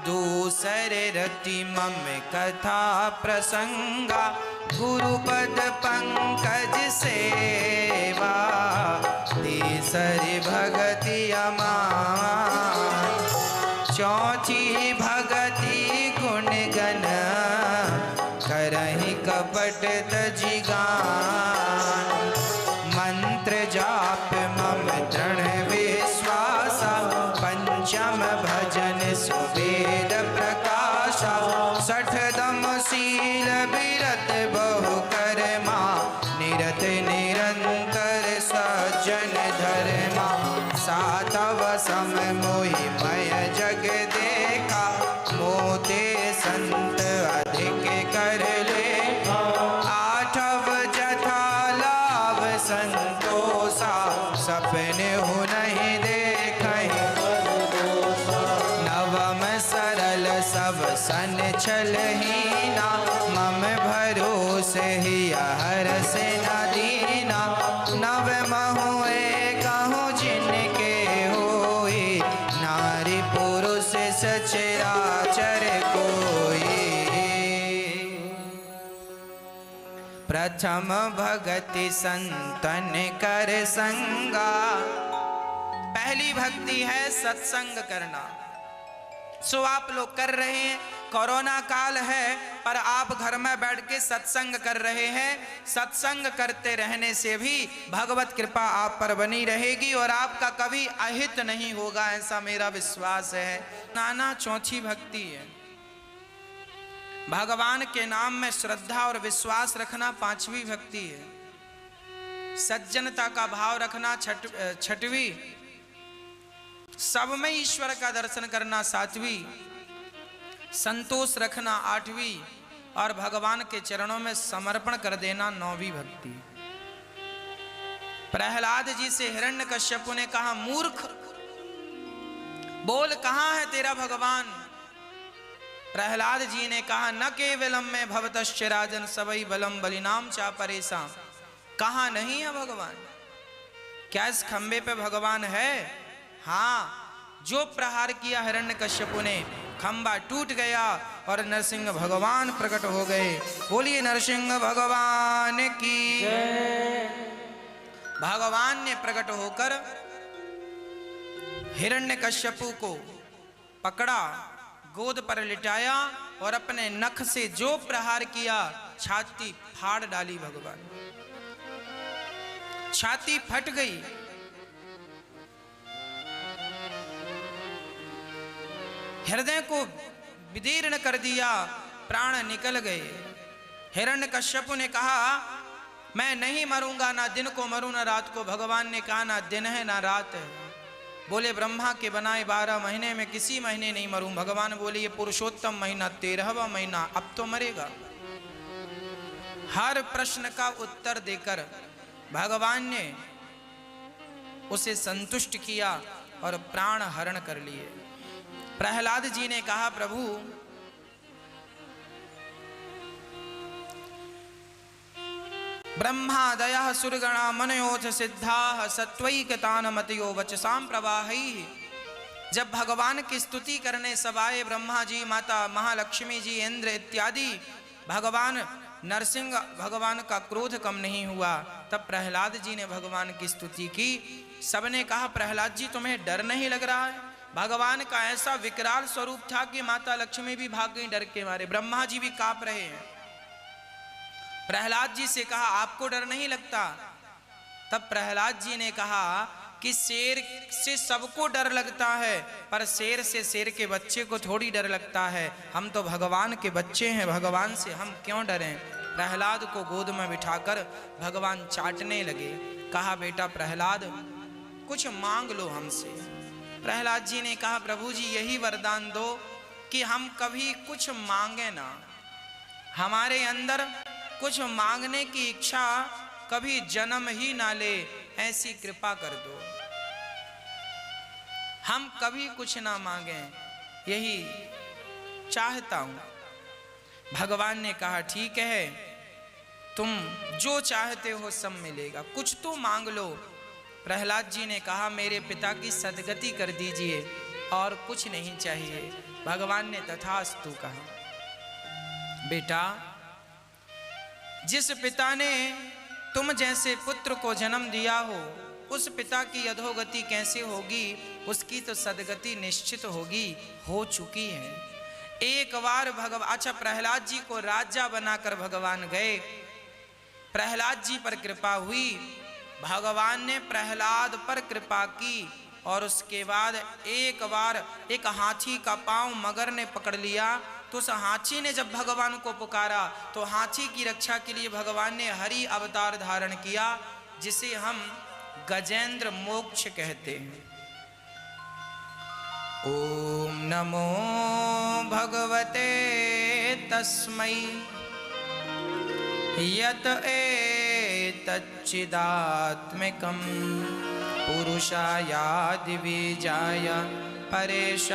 दूसरे रति मम कथा प्रसंगा, गुरुपद पंकज सेवा, तीसरी भगति अमान, चौथी भगति गुण गण, करहि कपट तजिगान, मंत्र जाप मम दृढ़ विश्वासा, पंचम भजन सुवेद प्रकाशा, सठदम शील विरत बहु कर्मा, निरत निरंतर सज्जन धर्मा, सातव सम मोहि मय जग देखा, मोते संत अधिक कर ले, आठव जथा लाभ संतोषा, सपने हो नहीं देखे, नवम सरल सब सन छलहीना, मम भरोसे ही हर से न दीना, नव महुए कहूँ जिनके होए, नारी पुरुष सचराचर कोई, प्रथम भगति संतन कर संगा। पहली भक्ति है सत्संग करना। सो आप लोग कर रहे हैं, कोरोना काल है पर आप घर में बैठ के सत्संग कर रहे हैं। सत्संग करते रहने से भी भगवत कृपा आप पर बनी रहेगी और आपका कभी अहित नहीं होगा, ऐसा मेरा विश्वास है। नाना चौथी भक्ति है, भगवान के नाम में श्रद्धा और विश्वास रखना पांचवी भक्ति है। सज्जनता का भाव रखना छठवीं, सब में ईश्वर का दर्शन करना सातवीं, संतोष रखना आठवीं और भगवान के चरणों में समर्पण कर देना नौवीं भक्ति। प्रहलाद जी से हिरण्यकश्यपु ने कहा, मूर्ख बोल कहां है तेरा भगवान? प्रहलाद जी ने कहा, न केवलम में भवतश्च राजन सबई बलम बलिनाम चा परेशा। कहां नहीं है भगवान? क्या इस खंबे पे भगवान है? हाँ, जो प्रहार किया हिरण्यकश्यपु ने, खंबा टूट गया और नरसिंह भगवान प्रकट हो गए। बोलिए नरसिंह भगवान की। भगवान ने प्रकट होकर हिरण्यकश्यपु को पकड़ा, गोद पर लिटाया और अपने नख से जो प्रहार किया, छाती फाड़ डाली। भगवान छाती फट गई। हृदय को विदीर्ण कर दिया, प्राण निकल गए। हिरण्यकश्यपु ने कहा, मैं नहीं मरूंगा, ना दिन को मरूं ना रात को। भगवान ने कहा, ना दिन है ना रात है। बोले ब्रह्मा के बनाए 12 महीने में किसी महीने नहीं मरूं। भगवान बोले, ये पुरुषोत्तम महीना 13वां महीना, अब तो मरेगा। हर प्रश्न का उत्तर देकर भगवान ने उसे संतुष्ट किया और प्राण हरण कर लिए। प्रहलाद जी ने कहा, प्रभु ब्रह्मादयः सुरगणा मनयोथ सिद्धाः सत्वैकतान मतयो वचसाम प्रवाहैः। जब भगवान की स्तुति करने सब आए, ब्रह्मा जी, माता महालक्ष्मी जी, इंद्र इत्यादि, भगवान नरसिंह भगवान का क्रोध कम नहीं हुआ। तब प्रहलाद जी ने भगवान की स्तुति की। सबने कहा, प्रहलाद जी तुम्हें डर नहीं लग रहा है? भगवान का ऐसा विकराल स्वरूप था कि माता लक्ष्मी भी भाग गई डर के मारे, ब्रह्मा जी भी कांप रहे हैं। प्रहलाद जी से कहा, आपको डर नहीं लगता? तब प्रहलाद जी ने कहा कि शेर से सबको डर लगता है, पर शेर से शेर के बच्चे को थोड़ी डर लगता है। हम तो भगवान के बच्चे हैं, भगवान से हम क्यों डरें? प्रहलाद को गोद में बिठाकर भगवान चाटने लगे। कहा, बेटा प्रहलाद, कुछ मांग लो हमसे। प्रहलाद जी ने कहा प्रभु जी यही वरदान दो कि हम कभी कुछ मांगे ना, हमारे अंदर कुछ मांगने की इच्छा कभी जन्म ही ना ले, ऐसी कृपा कर दो, हम कभी कुछ ना मांगे, यही चाहता हूं। भगवान ने कहा ठीक है, तुम जो चाहते हो सब मिलेगा, कुछ तो मांग लो। प्रहलाद जी ने कहा मेरे पिता की सदगति कर दीजिए और कुछ नहीं चाहिए। भगवान ने तथास्तु कहा। बेटा, जिस पिता ने तुम जैसे पुत्र को जन्म दिया हो, उस पिता की अधोगति कैसे होगी, उसकी तो सदगति निश्चित होगी, हो चुकी है। एक बार अच्छा, प्रहलाद जी को राजा बनाकर भगवान गए, प्रहलाद जी पर कृपा हुई, भगवान ने प्रहलाद पर कृपा की और उसके बाद एक बार एक हाथी का पांव मगर ने पकड़ लिया। तो उस हाथी ने जब भगवान को पुकारा तो हाथी की रक्षा के लिए भगवान ने हरि अवतार धारण किया, जिसे हम गजेंद्र मोक्ष कहते हैं। ओम नमो भगवते तस्मै यत एतच्चिदात्मिकं पुरुषायादि बीजाय परेशायाभिधीमहि।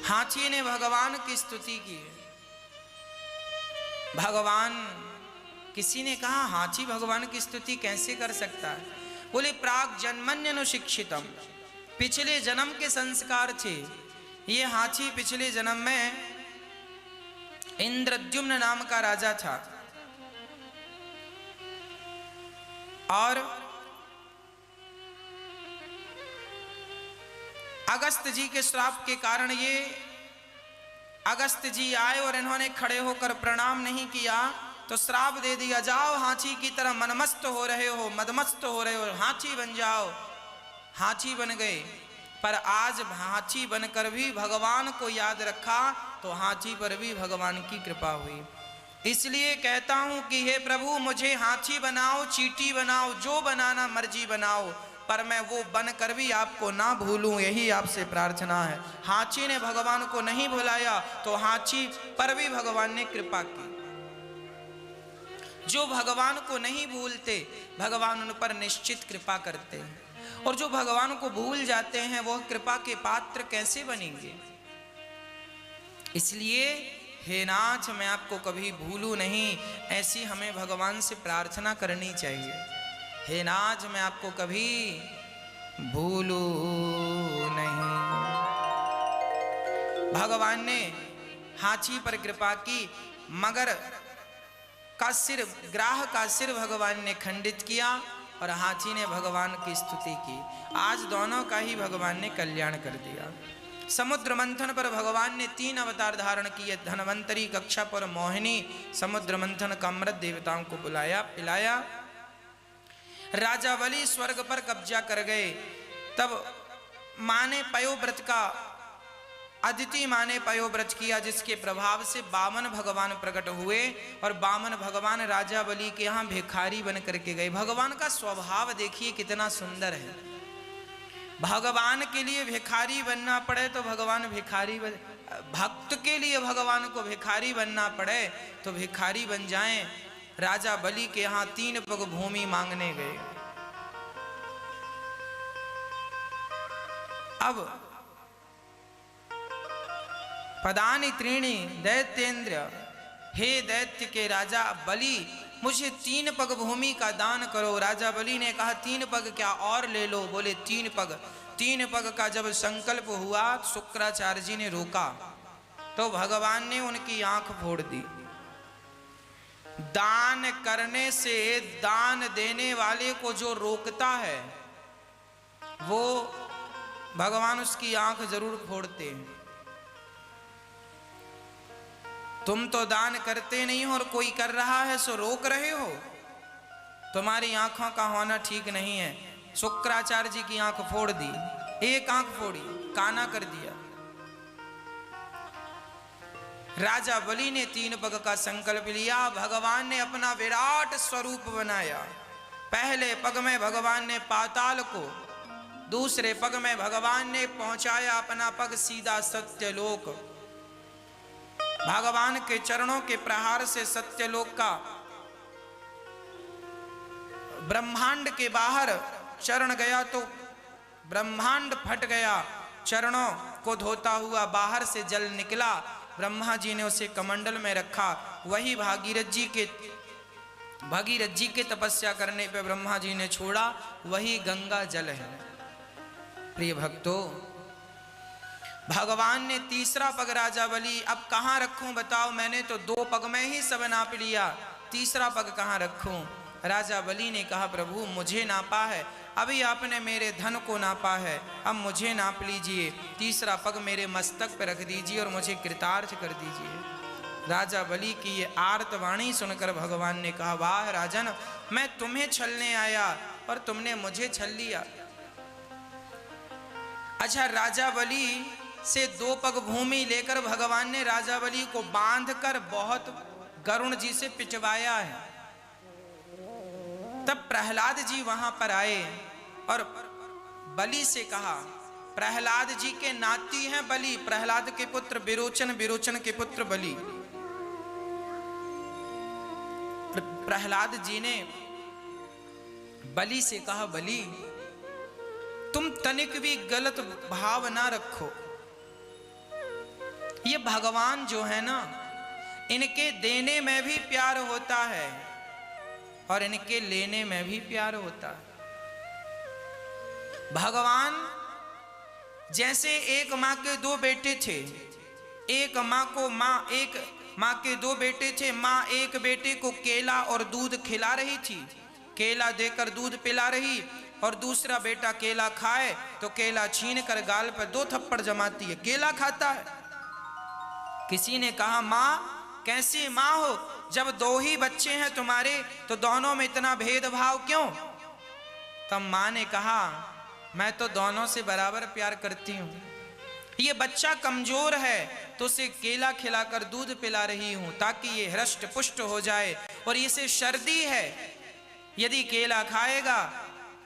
हाथी ने भगवान की स्तुति की। भगवान, किसी ने कहा हाथी भगवान की स्तुति कैसे कर सकता है? बोले प्राग जन्मन्यनुशिक्षितम, पिछले जन्म के संस्कार थे। ये हाथी पिछले जन्म में इंद्रद्युम्न नाम का राजा था और अगस्त जी के श्राप के कारण ये अगस्त जी आए और इन्होंने खड़े होकर प्रणाम नहीं किया तो श्राप दे दिया, जाओ हाथी की तरह मनमस्त हो रहे हो, मदमस्त हो रहे हो, हाथी बन जाओ। हाथी बन गए, पर आज हाथी बनकर भी भगवान को याद रखा तो हाथी पर भी भगवान की कृपा हुई। इसलिए कहता हूं कि हे प्रभु, मुझे हाथी बनाओ, चींटी बनाओ, जो बनाना मर्जी बनाओ, पर मैं वो बनकर भी आपको ना भूलूं, यही आपसे प्रार्थना है। हाथी ने भगवान को नहीं भुलाया तो हाथी पर भी भगवान ने कृपा की। जो भगवान को नहीं भूलते भगवान उन पर निश्चित कृपा करते हैं, और जो भगवान को भूल जाते हैं वह कृपा के पात्र कैसे बनेंगे? इसलिए हे नाथ, मैं आपको कभी भूलूं नहीं, ऐसी हमें भगवान से प्रार्थना करनी चाहिए। हे नाथ, मैं आपको कभी भूलूं नहीं। भगवान ने हाथी पर कृपा की, मगर का सिर, ग्राह का सिर भगवान ने खंडित किया और हाथी ने भगवान की स्तुति की। आज दोनों का ही भगवान ने कल्याण कर दिया। समुद्र मंथन पर भगवान ने 3 अवतार धारण किए, धनवंतरी, कच्छप और मोहिनी। समुद्र मंथन का अमृत देवताओं को बुलाया, पिलाया। राजा बलि स्वर्ग पर कब्जा कर गए। तब माँ ने पयोव्रत का, अदिति माँ ने पयोव्रत किया, जिसके प्रभाव से वामन भगवान प्रकट हुए और वामन भगवान राजा बलि के यहाँ भिखारी बन करके गए। भगवान का स्वभाव देखिए कितना सुंदर है। भगवान के लिए भिखारी बनना पड़े तो भगवान भिखारी बन, भक्त के लिए भगवान को भिखारी बनना पड़े तो भिखारी बन जाएं। राजा बलि के यहाँ 3 पग भूमि मांगने गए। अब पदानि त्रीणि दैत्येंद्र, हे दैत्य के राजा बलि, मुझे 3 पग भूमि का दान करो। राजा बलि ने कहा 3 पग क्या और ले लो? बोले 3 पग। 3 पग का जब संकल्प हुआ, शुक्राचार्य जी ने रोका तो भगवान ने उनकी आंख फोड़ दी। दान करने से, दान देने वाले को जो रोकता है वो भगवान उसकी आंख जरूर फोड़ते हैं। तुम तो दान करते नहीं हो और कोई कर रहा है सो रोक रहे हो, तुम्हारी आंखों का होना ठीक नहीं है। शुक्राचार्य जी की आंख फोड़ दी, एक आंख फोड़ी, काना कर दिया। राजा बलि ने 3 पग का संकल्प लिया। भगवान ने अपना विराट स्वरूप बनाया। पहले पग में भगवान ने पाताल को, दूसरे पग में भगवान ने पहुंचाया अपना पग सीधा सत्यलोक। भगवान के चरणों के प्रहार से सत्यलोक का ब्रह्मांड के बाहर चरण गया तो ब्रह्मांड फट गया। चरणों को धोता हुआ बाहर से जल निकला। ब्रह्मा जी ने उसे कमंडल में रखा। वही भागीरथ जी के तपस्या करने पे ब्रह्मा जी ने छोड़ा, वही गंगा जल है। प्रिय भक्तों, भगवान ने तीसरा पग राजा बलि, अब कहाँ रखूं बताओ, मैंने तो 2 पग में ही सब नाप लिया, तीसरा पग कहाँ रखूं। राजा बलि ने कहा, प्रभु मुझे नापा है, अभी आपने मेरे धन को नापा है, अब मुझे नाप लीजिए, तीसरा पग मेरे मस्तक पर रख दीजिए और मुझे कृतार्थ कर दीजिए। राजा बलि की ये आर्तवाणी सुनकर भगवान ने कहा, वाह राजन, मैं तुम्हें छलने आया और तुमने मुझे छल लिया। अच्छा, राजा बलि से 2 पग भूमि लेकर भगवान ने राजा बलि को बांधकर बहुत गरुण जी से पिचवाया है। तब प्रहलाद जी वहां पर आए और बलि से कहा, प्रहलाद जी के नाती हैं बलि, प्रहलाद के पुत्र विरोचन, विरोचन के पुत्र बलि। प्रहलाद जी ने बलि से कहा, बलि तुम तनिक भी गलत भाव ना रखो। ये भगवान जो है ना, इनके देने में भी प्यार होता है और इनके लेने में भी प्यार होता है। भगवान जैसे एक माँ के 2 बेटे थे, एक माँ के 2 बेटे थे। माँ एक बेटे को केला और दूध खिला रही थी, केला देकर दूध पिला रही, और दूसरा बेटा केला खाए तो केला छीन कर गाल पर 2 थप्पड़ जमाती है, केला खाता है। किसी ने कहा, माँ कैसी माँ हो, जब 2 ही बच्चे हैं तुम्हारे तो दोनों में इतना भेदभाव क्यों। तब माँ ने कहा, मैं तो दोनों से बराबर प्यार करती हूँ। ये बच्चा कमजोर है तो उसे केला खिलाकर दूध पिला रही हूँ ताकि ये हृष्ट पुष्ट हो जाए, और इसे सर्दी है, यदि केला खाएगा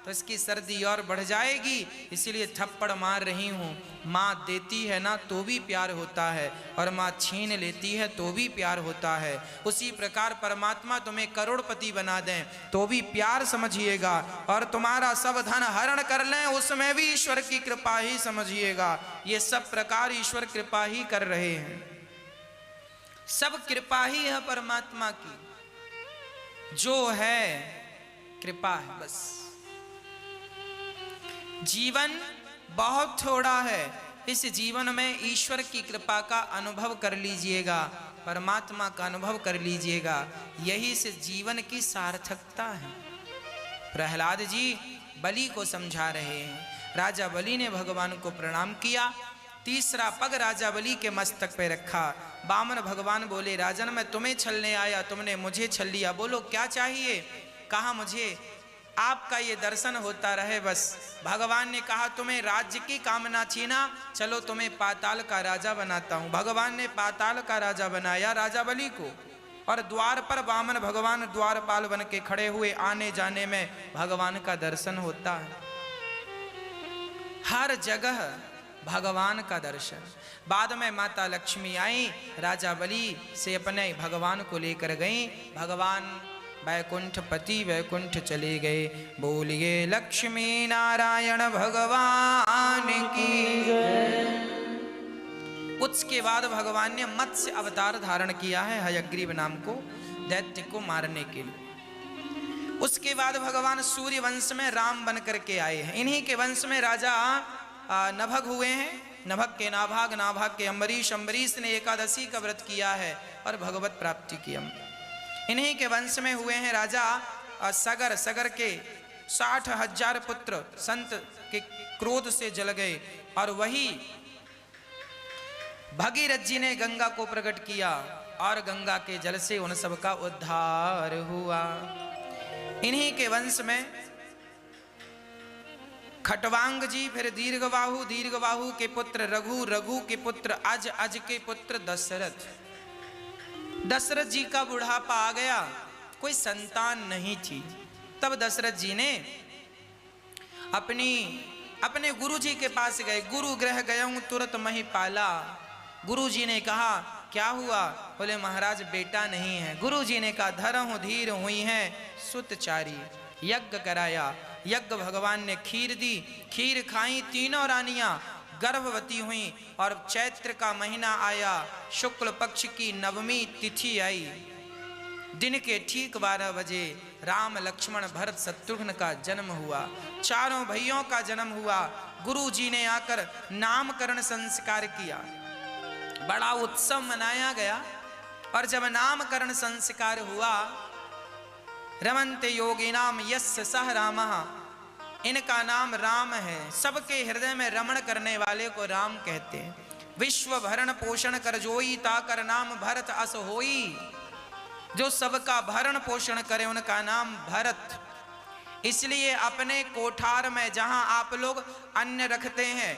तो इसकी सर्दी और बढ़ जाएगी, इसीलिए थप्पड़ मार रही हूँ। माँ देती है ना तो भी प्यार होता है, और माँ छीन लेती है तो भी प्यार होता है। उसी प्रकार परमात्मा तुम्हें करोड़पति बना दें तो भी प्यार समझिएगा, और तुम्हारा सब धन हरण कर लें उसमें भी ईश्वर की कृपा ही समझिएगा। ये सब प्रकार ईश्वर कृपा ही कर रहे हैं, सब कृपा ही है परमात्मा की, जो है कृपा है बस। जीवन बहुत थोड़ा है, इस जीवन में ईश्वर की कृपा का अनुभव कर लीजिएगा, परमात्मा का अनुभव कर लीजिएगा, यही से जीवन की सार्थकता है। प्रहलाद जी बलि को समझा रहे हैं। राजा बलि ने भगवान को प्रणाम किया, तीसरा पग राजा बलि के मस्तक पे रखा। वामन भगवान बोले, राजन मैं तुम्हें छलने आया, तुमने मुझे छल लिया, बोलो क्या चाहिए। कहा, मुझे आपका ये दर्शन होता रहे बस। भगवान ने कहा, तुम्हें राज्य की कामना थी ना, चलो तुम्हें पाताल का राजा बनाता हूं। भगवान ने पाताल का राजा बनाया राजा बलि को, और द्वार पर वामन भगवान द्वारपाल बन के खड़े हुए, आने जाने में भगवान का दर्शन होता है, हर जगह भगवान का दर्शन। बाद में माता लक्ष्मी आई, राजा बलि से अपने भगवान को लेकर गई। भगवान वैकुंठ पति वैकुंठ चले गए। बोलिए लक्ष्मी नारायण भगवान की जय। उसके बाद भगवान ने मत्स्य अवतार धारण किया है हयग्रीव नाम को, दैत्य को मारने के लिए। उसके बाद भगवान सूर्य वंश में राम बन करके आए हैं। इन्हीं के वंश में राजा नभग हुए हैं। नभग के नाभाग, नाभाग के अम्बरीश, अम्बरीश ने एकादशी का व्रत किया है और भगवत प्राप्ति की। इन्हीं के वंश में हुए हैं राजा सगर, सगर के 60,000 पुत्र संत के क्रोध से जल गए, और वही भगीरथ जी ने गंगा को प्रकट किया और गंगा के जल से उन सब का उद्धार हुआ। इन्हीं के वंश में खटवांग जी, फिर दीर्घबाहु, दीर्घबाहु के पुत्र रघु, रघु के पुत्र अज, अज के पुत्र दशरथ, दशरथ जी का बुढ़ापा आ गया, कोई संतान नहीं थी। तब दशरथ जी ने अपने गुरु जी के पास गए। गुरु गृह गयऊं तुरत मही पाला। गुरु जी ने कहा क्या हुआ? बोले महाराज बेटा नहीं है। गुरु जी ने कहा धरहु धीर हुई है सुतचारी। यज्ञ कराया, यज्ञ भगवान ने खीर दी, खीर खाई, तीनों रानियां गर्भवती हुई। और चैत्र का महीना आया, शुक्ल पक्ष की नवमी तिथि आई। दिन के ठीक 12 बजे राम लक्ष्मण भरत शत्रुघ्न का जन्म हुआ, चारों भाइयों का जन्म हुआ। गुरु जी ने आकर नामकरण संस्कार किया, बड़ा उत्सव मनाया गया। और जब नामकरण संस्कार हुआ, रमन्ते योगिनाम यस्य सह रामः, इनका नाम राम है। सबके हृदय में रमण करने वाले को राम कहते हैं। विश्व भरण पोषण कर जोई, ताकर नाम भरत अस होई। जो सबका भरण पोषण करे उनका नाम भरत। इसलिए अपने कोठार में जहां आप लोग अन्न रखते हैं,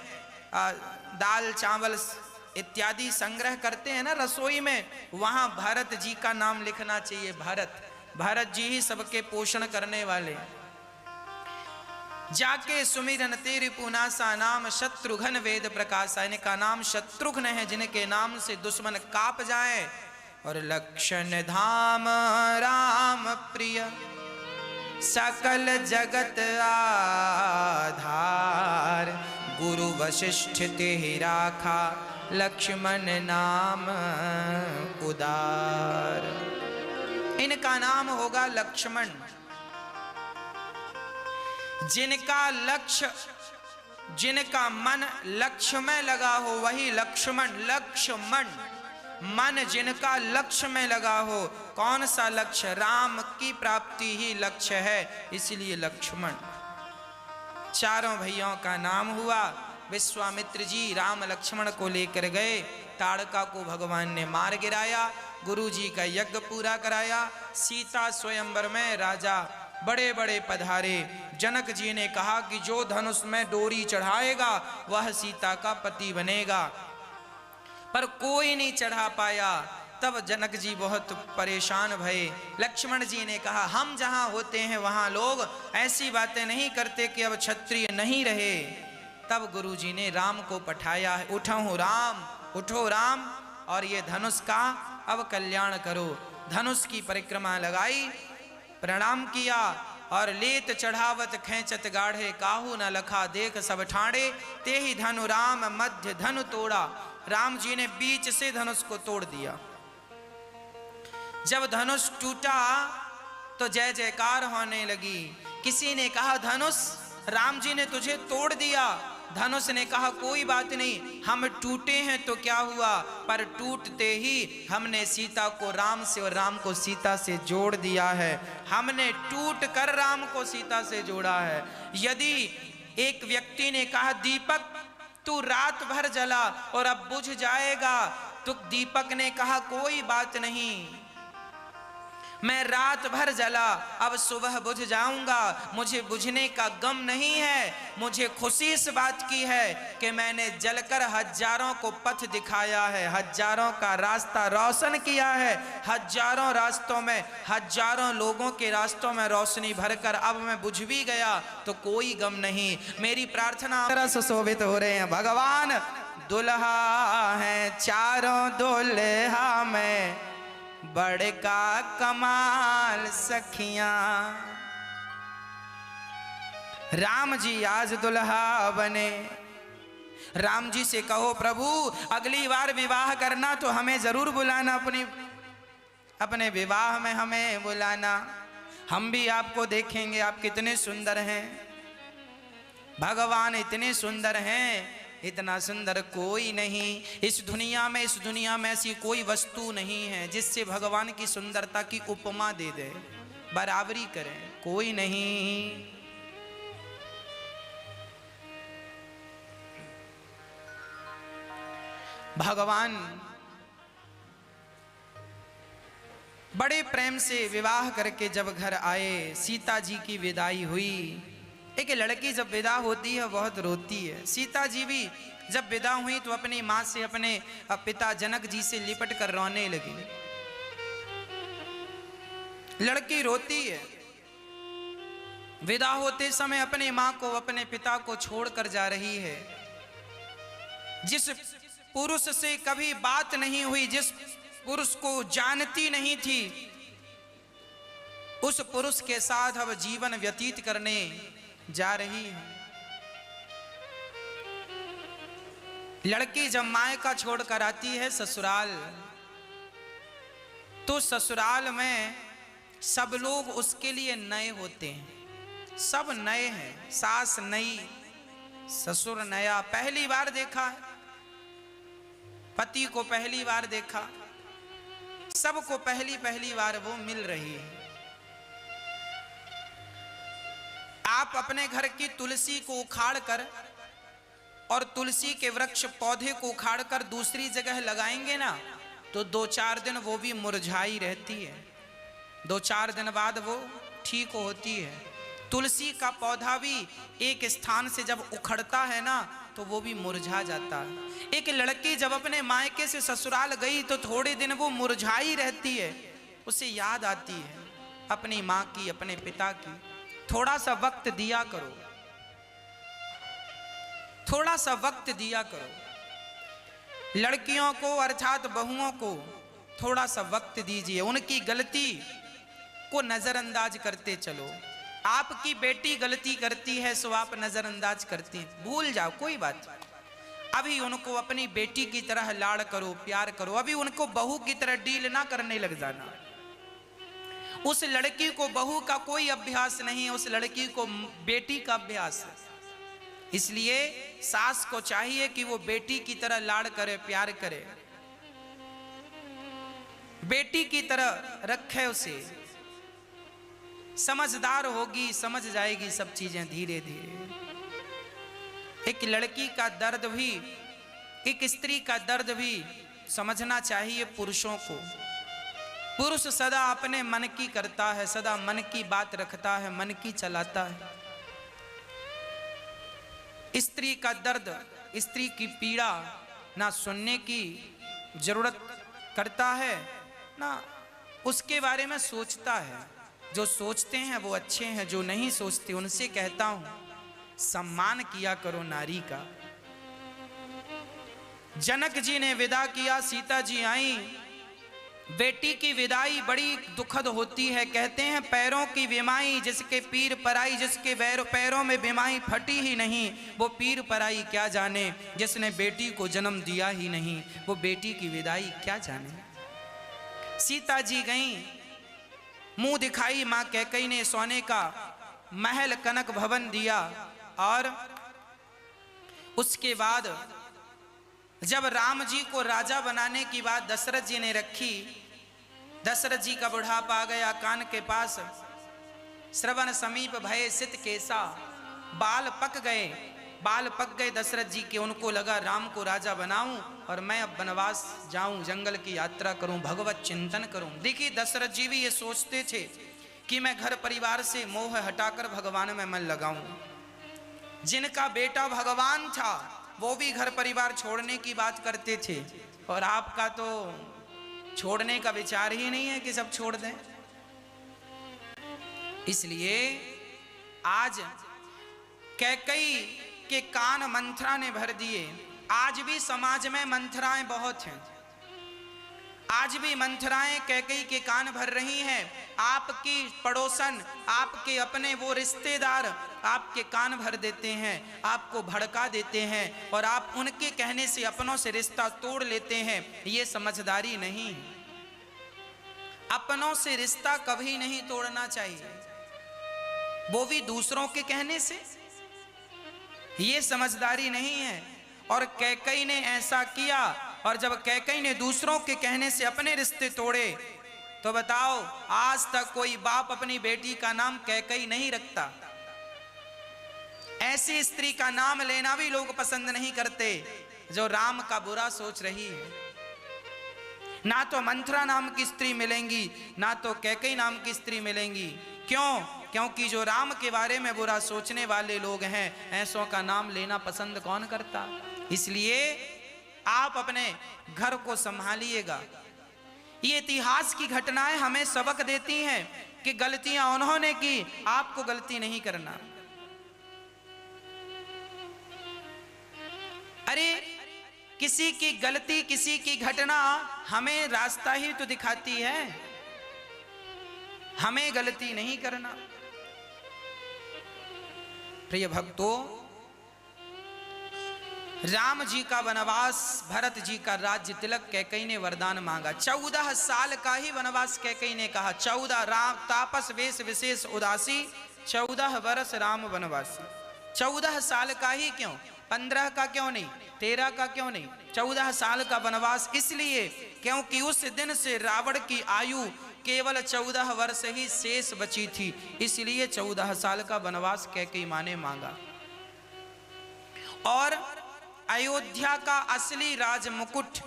दाल चावल इत्यादि संग्रह करते हैं ना रसोई में, वहां भरत जी का नाम लिखना चाहिए। भरत, भरत जी ही सबके पोषण करने वाले। जाके सुमिरन तेरी पुनासा नाम शत्रुघ्न वेद प्रकाशा। इनका नाम शत्रुघ्न है, जिनके नाम से दुश्मन कांप जाए। और लक्षण धाम राम प्रिय, सकल जगत आधार। गुरु वशिष्ठ ते राखा, लक्ष्मण नाम उदार। इनका नाम होगा लक्ष्मण। जिनका लक्ष्य, जिनका मन लक्ष्य में लगा हो वही लक्ष्मण। लक्ष्मण मन जिनका लक्ष्य में लगा हो। कौन सा लक्ष्य? राम की प्राप्ति ही लक्ष्य है, इसलिए लक्ष्मण। चारों भाइयों का नाम हुआ। विश्वामित्र जी राम लक्ष्मण को लेकर गए, ताड़का को भगवान ने मार गिराया। गुरु जी का यज्ञ पूरा कराया। सीता स्वयंवर में राजा बड़े बड़े पधारे। जनक जी ने कहा कि जो धनुष में डोरी चढ़ाएगा वह सीता का पति बनेगा, पर कोई नहीं चढ़ा पाया। तब जनक जी बहुत परेशान भये। लक्ष्मण जी ने कहा हम जहां होते हैं वहां लोग ऐसी बातें नहीं करते कि अब क्षत्रिय नहीं रहे। तब गुरु जी ने राम को पठाया है, उठो राम, उठो राम, और ये धनुष का अब कल्याण करो। धनुष की परिक्रमा लगाई, प्रणाम किया, और लेत चढ़ावत खेचत गाढ़े, काहू न लखा देख सब ठाड़े। ते ही धनु राम मध्य धनु तोड़ा। राम जी ने बीच से धनुष को तोड़ दिया। जब धनुष टूटा तो जय जयकार होने लगी। किसी ने कहा धनुष राम जी ने तुझे तोड़ दिया। धनुष ने कहा कोई बात नहीं, हम टूटे हैं तो क्या हुआ, पर टूटते ही हमने सीता को राम से और राम को सीता से जोड़ दिया है। हमने टूट कर राम को सीता से जोड़ा है। यदि एक व्यक्ति ने कहा दीपक तू रात भर जला और अब बुझ जाएगा, तो दीपक ने कहा कोई बात नहीं, मैं रात भर जला अब सुबह बुझ जाऊंगा, मुझे बुझने का गम नहीं है। मुझे खुशी इस बात की है कि मैंने जलकर हजारों को पथ दिखाया है, हजारों का रास्ता रोशन किया है। हजारों रास्तों में, हजारों लोगों के रास्तों में रोशनी भरकर अब मैं बुझ भी गया तो कोई गम नहीं। मेरी प्रार्थना तरह सुशोभित हो रहे हैं भगवान। दुल्हा है चारों दुल्हा में बड़का कमाल सखियां। राम जी आज दुल्हा बने। राम जी से कहो प्रभु अगली बार विवाह करना तो हमें जरूर बुलाना, अपने विवाह में हमें बुलाना, हम भी आपको देखेंगे आप कितने सुंदर हैं। भगवान इतने सुंदर हैं, इतना सुंदर कोई नहीं इस दुनिया में ऐसी कोई वस्तु नहीं है जिससे भगवान की सुंदरता की उपमा दे दे, बराबरी करें, कोई नहीं। भगवान बड़े प्रेम से विवाह करके जब घर आए, सीता जी की विदाई हुई। एक लड़की जब विदा होती है बहुत रोती है। सीता जी भी जब विदा हुई तो अपनी माँ से, अपने पिता जनक जी से लिपट कर रोने लगी। लड़की रोती है, विदा होते समय अपनी मां को, अपने पिता को छोड़कर जा रही है। जिस पुरुष से कभी बात नहीं हुई, जिस पुरुष को जानती नहीं थी, उस पुरुष के साथ अब जीवन व्यतीत करने जा रही है। लड़की जब मायका छोड़कर आती है ससुराल, तो ससुराल में सब लोग उसके लिए नए होते हैं, सब नए हैं। सास नई, ससुर नया, पहली बार देखा है, पति को पहली बार देखा, सबको पहली बार वो मिल रही है। आप अपने घर की तुलसी को उखाड़कर और तुलसी के वृक्ष पौधे को उखाड़कर दूसरी जगह लगाएंगे ना, तो 2-4 दिन वो भी मुरझाई रहती है, 2-4 दिन बाद वो ठीक होती है। तुलसी का पौधा भी एक स्थान से जब उखड़ता है ना, तो वो भी मुरझा जाता है। एक लड़की जब अपने मायके से ससुराल गई तो थोड़े दिन वो मुरझाई रहती है, उसे याद आती है अपनी माँ की, अपने पिता की। थोड़ा सा वक्त दिया करो, थोड़ा सा वक्त दिया करो। लड़कियों को अर्थात बहुओं को थोड़ा सा वक्त दीजिए, उनकी गलती को नजरअंदाज करते चलो। आपकी बेटी गलती करती है सो आप नजरअंदाज करती हैं, भूल जाओ, कोई बात। अभी उनको अपनी बेटी की तरह लाड़ करो, प्यार करो, अभी उनको बहू की तरह डील ना करने लग जाना। उस लड़की को बहू का कोई अभ्यास नहीं है, उस लड़की को बेटी का अभ्यास है। इसलिए सास को चाहिए कि वो बेटी की तरह लाड़ करे, प्यार करे, बेटी की तरह रखे उसे। समझदार होगी, समझ जाएगी सब चीजें धीरे धीरे। एक लड़की का दर्द भी, एक स्त्री का दर्द भी समझना चाहिए पुरुषों को। पुरुष सदा अपने मन की करता है, सदा मन की बात रखता है, मन की चलाता है। स्त्री का दर्द, स्त्री की पीड़ा ना सुनने की जरूरत करता है, ना उसके बारे में सोचता है। जो सोचते हैं वो अच्छे हैं, जो नहीं सोचते उनसे कहता हूं सम्मान किया करो नारी का। जनक जी ने विदा किया, सीता जी आई। बेटी की विदाई बड़ी दुखद होती है। कहते हैं पैरों की बीमाई जिसके पीर पराई, जिसके पैरों में बीमाई फटी ही नहीं, वो पीर पराई क्या जाने। जिसने बेटी को जन्म दिया ही नहीं, वो बेटी की विदाई क्या जाने। सीता जी गईं, मुंह दिखाई मां कैकेयी ने सोने का महल कनक भवन दिया। और उसके बाद जब राम जी को राजा बनाने की बात दशरथ जी ने रखी, दशरथ जी का बुढ़ापा आ गया, कान के पास श्रवण समीप भय सित केसा, बाल पक गए दशरथ जी के। उनको लगा राम को राजा बनाऊं और मैं अब वनवास जाऊं, जंगल की यात्रा करूं, भगवत चिंतन करूं। देखिए दशरथ जी भी ये सोचते थे कि मैं घर परिवार से मोह हटाकर भगवान में मन लगाऊं। जिनका बेटा भगवान था वो भी घर परिवार छोड़ने की बात करते थे, और आपका तो छोड़ने का विचार ही नहीं है कि सब छोड़ दें। इसलिए आज कैकेयी के कान मंथरा ने भर दिए। आज भी समाज में मंथराएं बहुत हैं, आज भी मंथराएं कैकेयी के कान भर रही हैं। आपकी पड़ोसन, आपके अपने वो रिश्तेदार आपके कान भर देते हैं, आपको भड़का देते हैं, और आप उनके कहने से अपनों से रिश्ता तोड़ लेते हैं। ये समझदारी नहीं। अपनों से रिश्ता कभी नहीं तोड़ना चाहिए, वो भी दूसरों के कहने से। ये समझदारी नहीं है। और कैकेयी ने ऐसा किया, और जब कैकेयी ने दूसरों के कहने से अपने रिश्ते तोड़े, तो बताओ आज तक कोई बाप अपनी बेटी का नाम कैकेयी नहीं रखता। ऐसी स्त्री का नाम लेना भी लोग पसंद नहीं करते जो राम का बुरा सोच रही है। ना तो मंथरा नाम की स्त्री मिलेंगी, ना तो कैकेयी नाम की स्त्री मिलेंगी। क्यों? क्योंकि जो राम के बारे में बुरा सोचने वाले लोग हैं, ऐसों का नाम लेना पसंद कौन करता। इसलिए आप अपने घर को संभालिएगा। ये इतिहास की घटनाएं हमें सबक देती हैं कि गलतियां उन्होंने की, आपको गलती नहीं करना। अरे किसी की गलती, किसी की घटना हमें रास्ता ही तो दिखाती है, हमें गलती नहीं करना। प्रिय भक्तों, राम जी का वनवास, भरत जी का राज्य तिलक कैकेयी ने वरदान मांगा। 14 साल का ही वनवास कैकेयी ने कहा। 14 राम तापस वेश विशेष उदासी, 14 वर्ष राम वनवासी। 14 साल का ही क्यों, 15 का क्यों नहीं, 13 का क्यों नहीं, 14 साल का वनवास इसलिए क्योंकि उस दिन से रावण की आयु केवल 14 वर्ष ही शेष बची थी, इसलिए 14 साल का वनवास कैकेयी मां ने मांगा। और अयोध्या का असली राजमुकुट,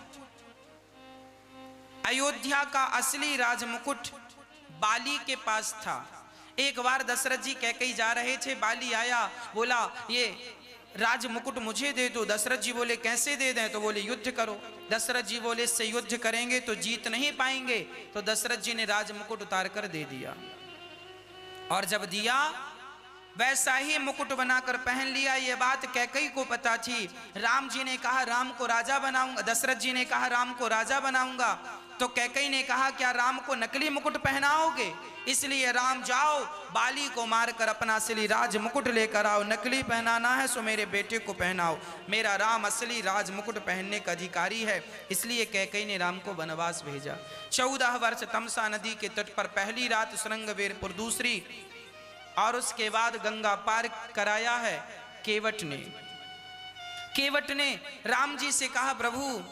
अयोध्या का असली राजमुकुट बाली के पास था। एक बार दशरथ जी कैकेयी जा रहे थे, बाली आया, बोला ये राजमुकुट मुझे दे दो। दशरथ जी बोले कैसे दे दें, तो बोले युद्ध करो। दशरथ जी बोले इससे युद्ध करेंगे तो जीत नहीं पाएंगे। तो दशरथ जी ने राजमुकुट उतार कर दे दिया, और जब दिया वैसा ही मुकुट बनाकर पहन लिया। ये बात कैकेयी को पता थी। राम जी ने कहा राम को राजा बनाऊंगा, दशरथ जी ने कहा राम को राजा बनाऊंगा। तो कैकेयी ने कहा क्या राम को नकली मुकुट पहनाओगे? इसलिए राम जाओ, बाली को मारकर अपना असली राज मुकुट लेकर आओ। नकली पहनाना है सो मेरे बेटे को पहनाओ, मेरा राम असली राज मुकुट पहनने का अधिकारी है। इसलिए कैकेयी ने राम को वनवास भेजा। 14 वर्ष तमसा नदी के तट पर, पहली रात श्रृंगवेरपुर, दूसरी और उसके बाद गंगा पार कराया है केवट ने। केवट ने राम जी से कहा प्रभु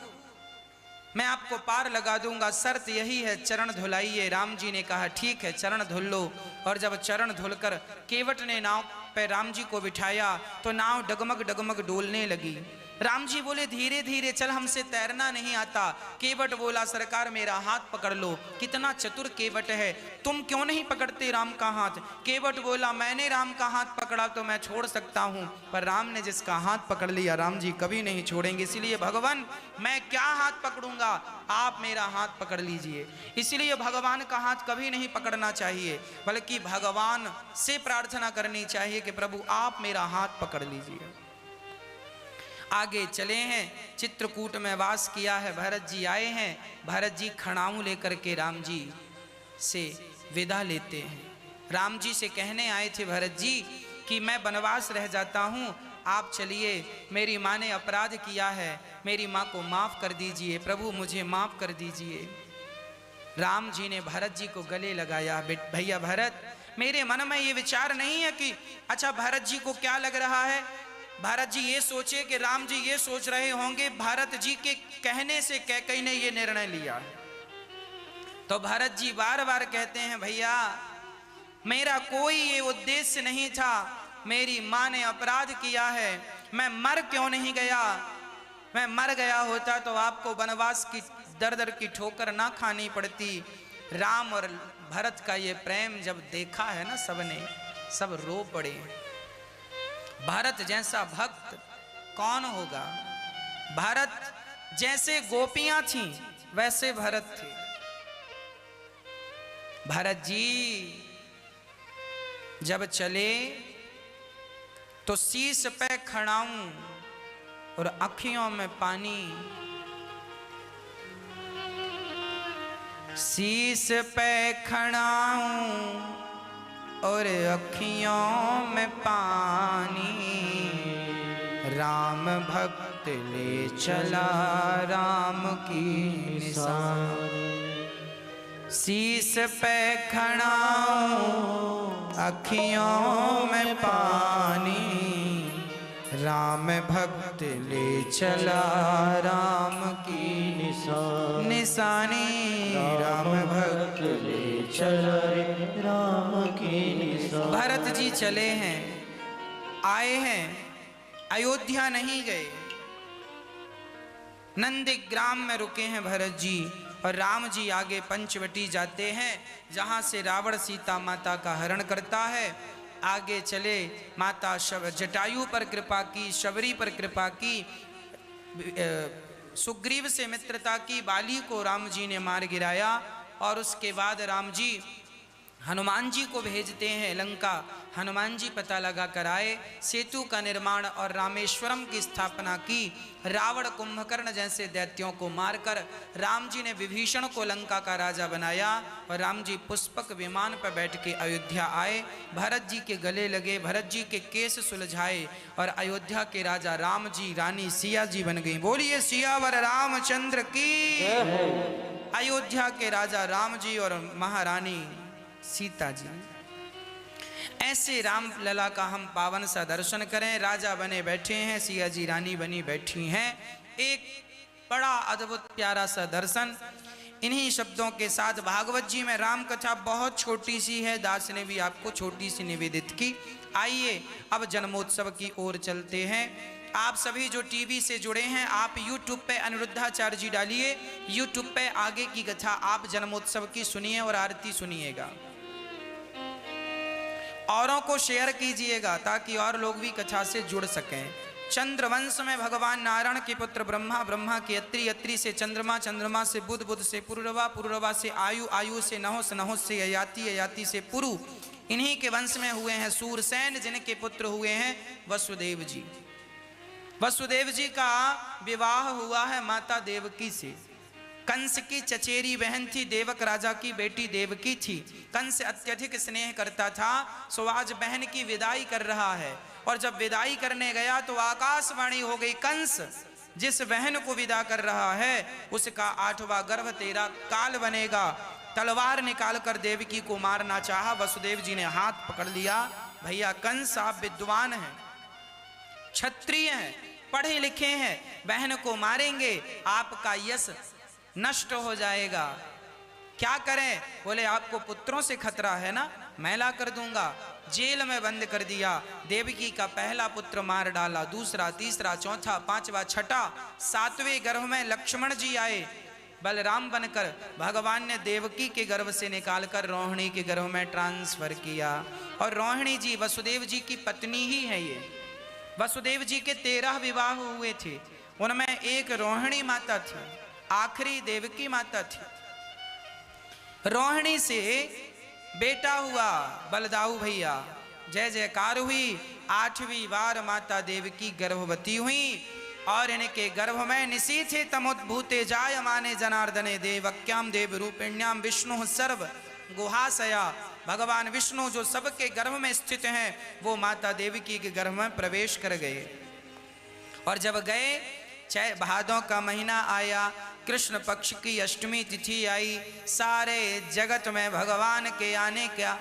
मैं आपको पार लगा दूंगा, शर्त यही है चरण धुलाइए। राम जी ने कहा ठीक है चरण धुल लो। और जब चरण धुलकर केवट ने नाव पे राम जी को बिठाया तो नाव डगमग डगमग डोलने लगी। राम जी बोले धीरे धीरे चल, हमसे तैरना नहीं आता। केवट बोला सरकार मेरा हाथ पकड़ लो। कितना चतुर केवट है, तुम क्यों नहीं पकड़ते राम का हाथ? केवट बोला मैंने राम का हाथ पकड़ा तो मैं छोड़ सकता हूं, पर राम ने जिसका हाथ पकड़ लिया राम जी कभी नहीं छोड़ेंगे। इसलिए भगवान मैं क्या हाथ पकड़ूंगा, आप मेरा हाथ पकड़ लीजिए। इसलिए भगवान का हाथ कभी नहीं पकड़ना चाहिए, बल्कि भगवान से प्रार्थना करनी चाहिए कि प्रभु आप मेरा हाथ पकड़ लीजिए। आगे चले हैं, चित्रकूट में वास किया है, भरत जी आए हैं। भरत जी खड़ाऊं लेकर के राम जी से विदा लेते हैं। राम जी से कहने आए थे भरत जी कि मैं वनवास रह जाता हूँ, आप चलिए, मेरी माँ ने अपराध किया है, मेरी माँ को माफ़ कर दीजिए, प्रभु मुझे माफ़ कर दीजिए। राम जी ने भरत जी को गले लगाया। भैया भरत, मेरे मन में ये विचार नहीं है कि अच्छा भरत जी को क्या लग रहा है, भरत जी ये सोचे कि राम जी ये सोच रहे होंगे भरत जी के कहने से कैकेयी ने ये निर्णय लिया। तो भरत जी बार बार कहते हैं भैया मेरा कोई ये उद्देश्य नहीं था, मेरी माँ ने अपराध किया है, मैं मर क्यों नहीं गया? मैं मर गया होता तो आपको वनवास की दर दर की ठोकर ना खानी पड़ती। राम और भरत का ये प्रेम जब देखा है ना सबने, सब रो पड़े। भरत जैसा भक्त कौन होगा? भरत जैसे गोपियां थीं वैसे भरत थे। भरत जी जब चले तो शीश पे खड़ाऊं और अखियों में पानी, शीश पे खड़ाऊं और अखियों में पानी, राम भक्त ले चला राम की निशानी। शीश पे खड़ाऊं अखियों में पानी, राम भक्त ले चला राम की निशानी। राम भक्त ले चला राम की निशानी। भरत जी चले हैं, आए हैं, अयोध्या नहीं गए, नंदीग्राम में रुके हैं भरत जी। और राम जी आगे पंचवटी जाते हैं, जहाँ से रावण सीता माता का हरण करता है। आगे चले, माता जटायु पर कृपा की, शबरी पर कृपा की, सुग्रीव से मित्रता की, बाली को राम जी ने मार गिराया। और उसके बाद राम जी हनुमान जी को भेजते हैं लंका। हनुमान जी पता लगा कर आए, सेतु का निर्माण और रामेश्वरम की स्थापना की। रावण कुंभकर्ण जैसे दैत्यों को मारकर राम जी ने विभीषण को लंका का राजा बनाया। और राम जी पुष्पक विमान पर बैठ के अयोध्या आए, भरत जी के गले लगे, भरत जी के केस सुलझाए और अयोध्या के राजा राम जी, रानी सिया जी बन गई। बोलिए सियावर रामचंद्र की। अयोध्या के राजा राम जी और महारानी सीता जी। ऐसे राम लला का हम पावन सा दर्शन करें। राजा बने बैठे हैं, सिया जी रानी बनी बैठी हैं। एक बड़ा अद्भुत प्यारा सा दर्शन। इन्हीं शब्दों के साथ भागवत जी में राम कथा बहुत छोटी सी है, दास ने भी आपको छोटी सी निवेदित की। आइए अब जन्मोत्सव की ओर चलते हैं। आप सभी जो टीवी से जुड़े हैं, आप YouTube पे अनिरुद्धाचार्य जी डालिए, YouTube पे आगे की कथा आप जन्मोत्सव की सुनिए और आरती सुनिएगा। औरों को शेयर कीजिएगा ताकि और लोग भी कथा से जुड़ सकें। चंद्रवंश में भगवान नारायण के पुत्र ब्रह्मा, ब्रह्मा के अत्रि, अत्रि से चंद्रमा, चंद्रमा से बुध, बुध से पुरुरवा, पुरुरवा से आयु, आयु से नहुस, नहुस से ययाति, ययाति से पुरु। इन्हीं के वंश में हुए हैं सूरसेन, जिनके पुत्र हुए हैं वसुदेव जी। वसुदेव जी का विवाह हुआ है माता देवकी से। कंस की चचेरी बहन थी, देवक राजा की बेटी देवकी थी। कंस अत्यधिक स्नेह करता था, सो आज बहन की विदाई कर रहा है। और जब विदाई करने गया तो आकाशवाणी हो गई, कंस जिस बहन को विदा कर रहा है उसका 8वां गर्भ तेरा काल बनेगा। तलवार निकाल कर देवकी को मारना चाहा, वसुदेव जी ने हाथ पकड़ लिया। भैया कंस, आप विद्वान हैं, क्षत्रिय हैं, पढ़े लिखे हैं, बहन को मारेंगे आपका यश नष्ट हो जाएगा, क्या करें? बोले आपको पुत्रों से खतरा है ना, मैं ला कर दूंगा। जेल में बंद कर दिया। देवकी का पहला पुत्र मार डाला, दूसरा, तीसरा, चौथा, पांचवा, छठा, 7वें गर्भ में लक्ष्मण जी आए बलराम बनकर। भगवान ने देवकी के गर्भ से निकालकर रोहिणी के गर्भ में ट्रांसफर किया। और रोहिणी जी वसुदेव जी की पत्नी ही है। ये वसुदेव जी के 13 विवाह हुए थे, उनमें एक रोहिणी माता थी, आखिरी देवकी माता थी। रोहिणी से बेटा हुआ बलदाऊ भैया, जय जयकार हुई। 8वीं बार माता देवकी गर्भवती हुई और इनके गर्भ में निशीथे तमुद्भूते जायमाने जनार्दने देवक्याम देव रूपिण्याम विष्णु सर्व गुहाशया। भगवान विष्णु जो सबके गर्भ में स्थित हैं, वो माता देवकी के गर्भ में प्रवेश कर गए। और जब गए, भादों का महीना आया, कृष्ण पक्ष की अष्टमी तिथि आई। सारे जगत में भगवान के आने का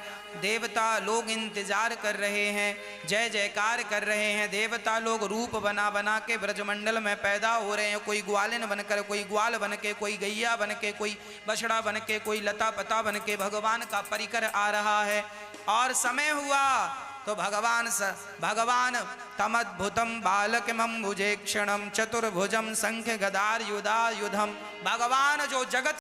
देवता लोग इंतजार कर रहे हैं, जय जयकार कर रहे हैं। देवता लोग रूप बना बना के ब्रजमंडल में पैदा हो रहे हैं। कोई ग्वालिन बनकर, कोई ग्वाल बन के, कोई गैया बन के, कोई बछड़ा बन के, कोई लता पता बन के भगवान का परिकर आ रहा है। और समय हुआ तो भगवान तमद्भुतम बालकमं भुजे क्षणम चतुर्भुजम संख्य गदार युधा युधम। भगवान जो जगत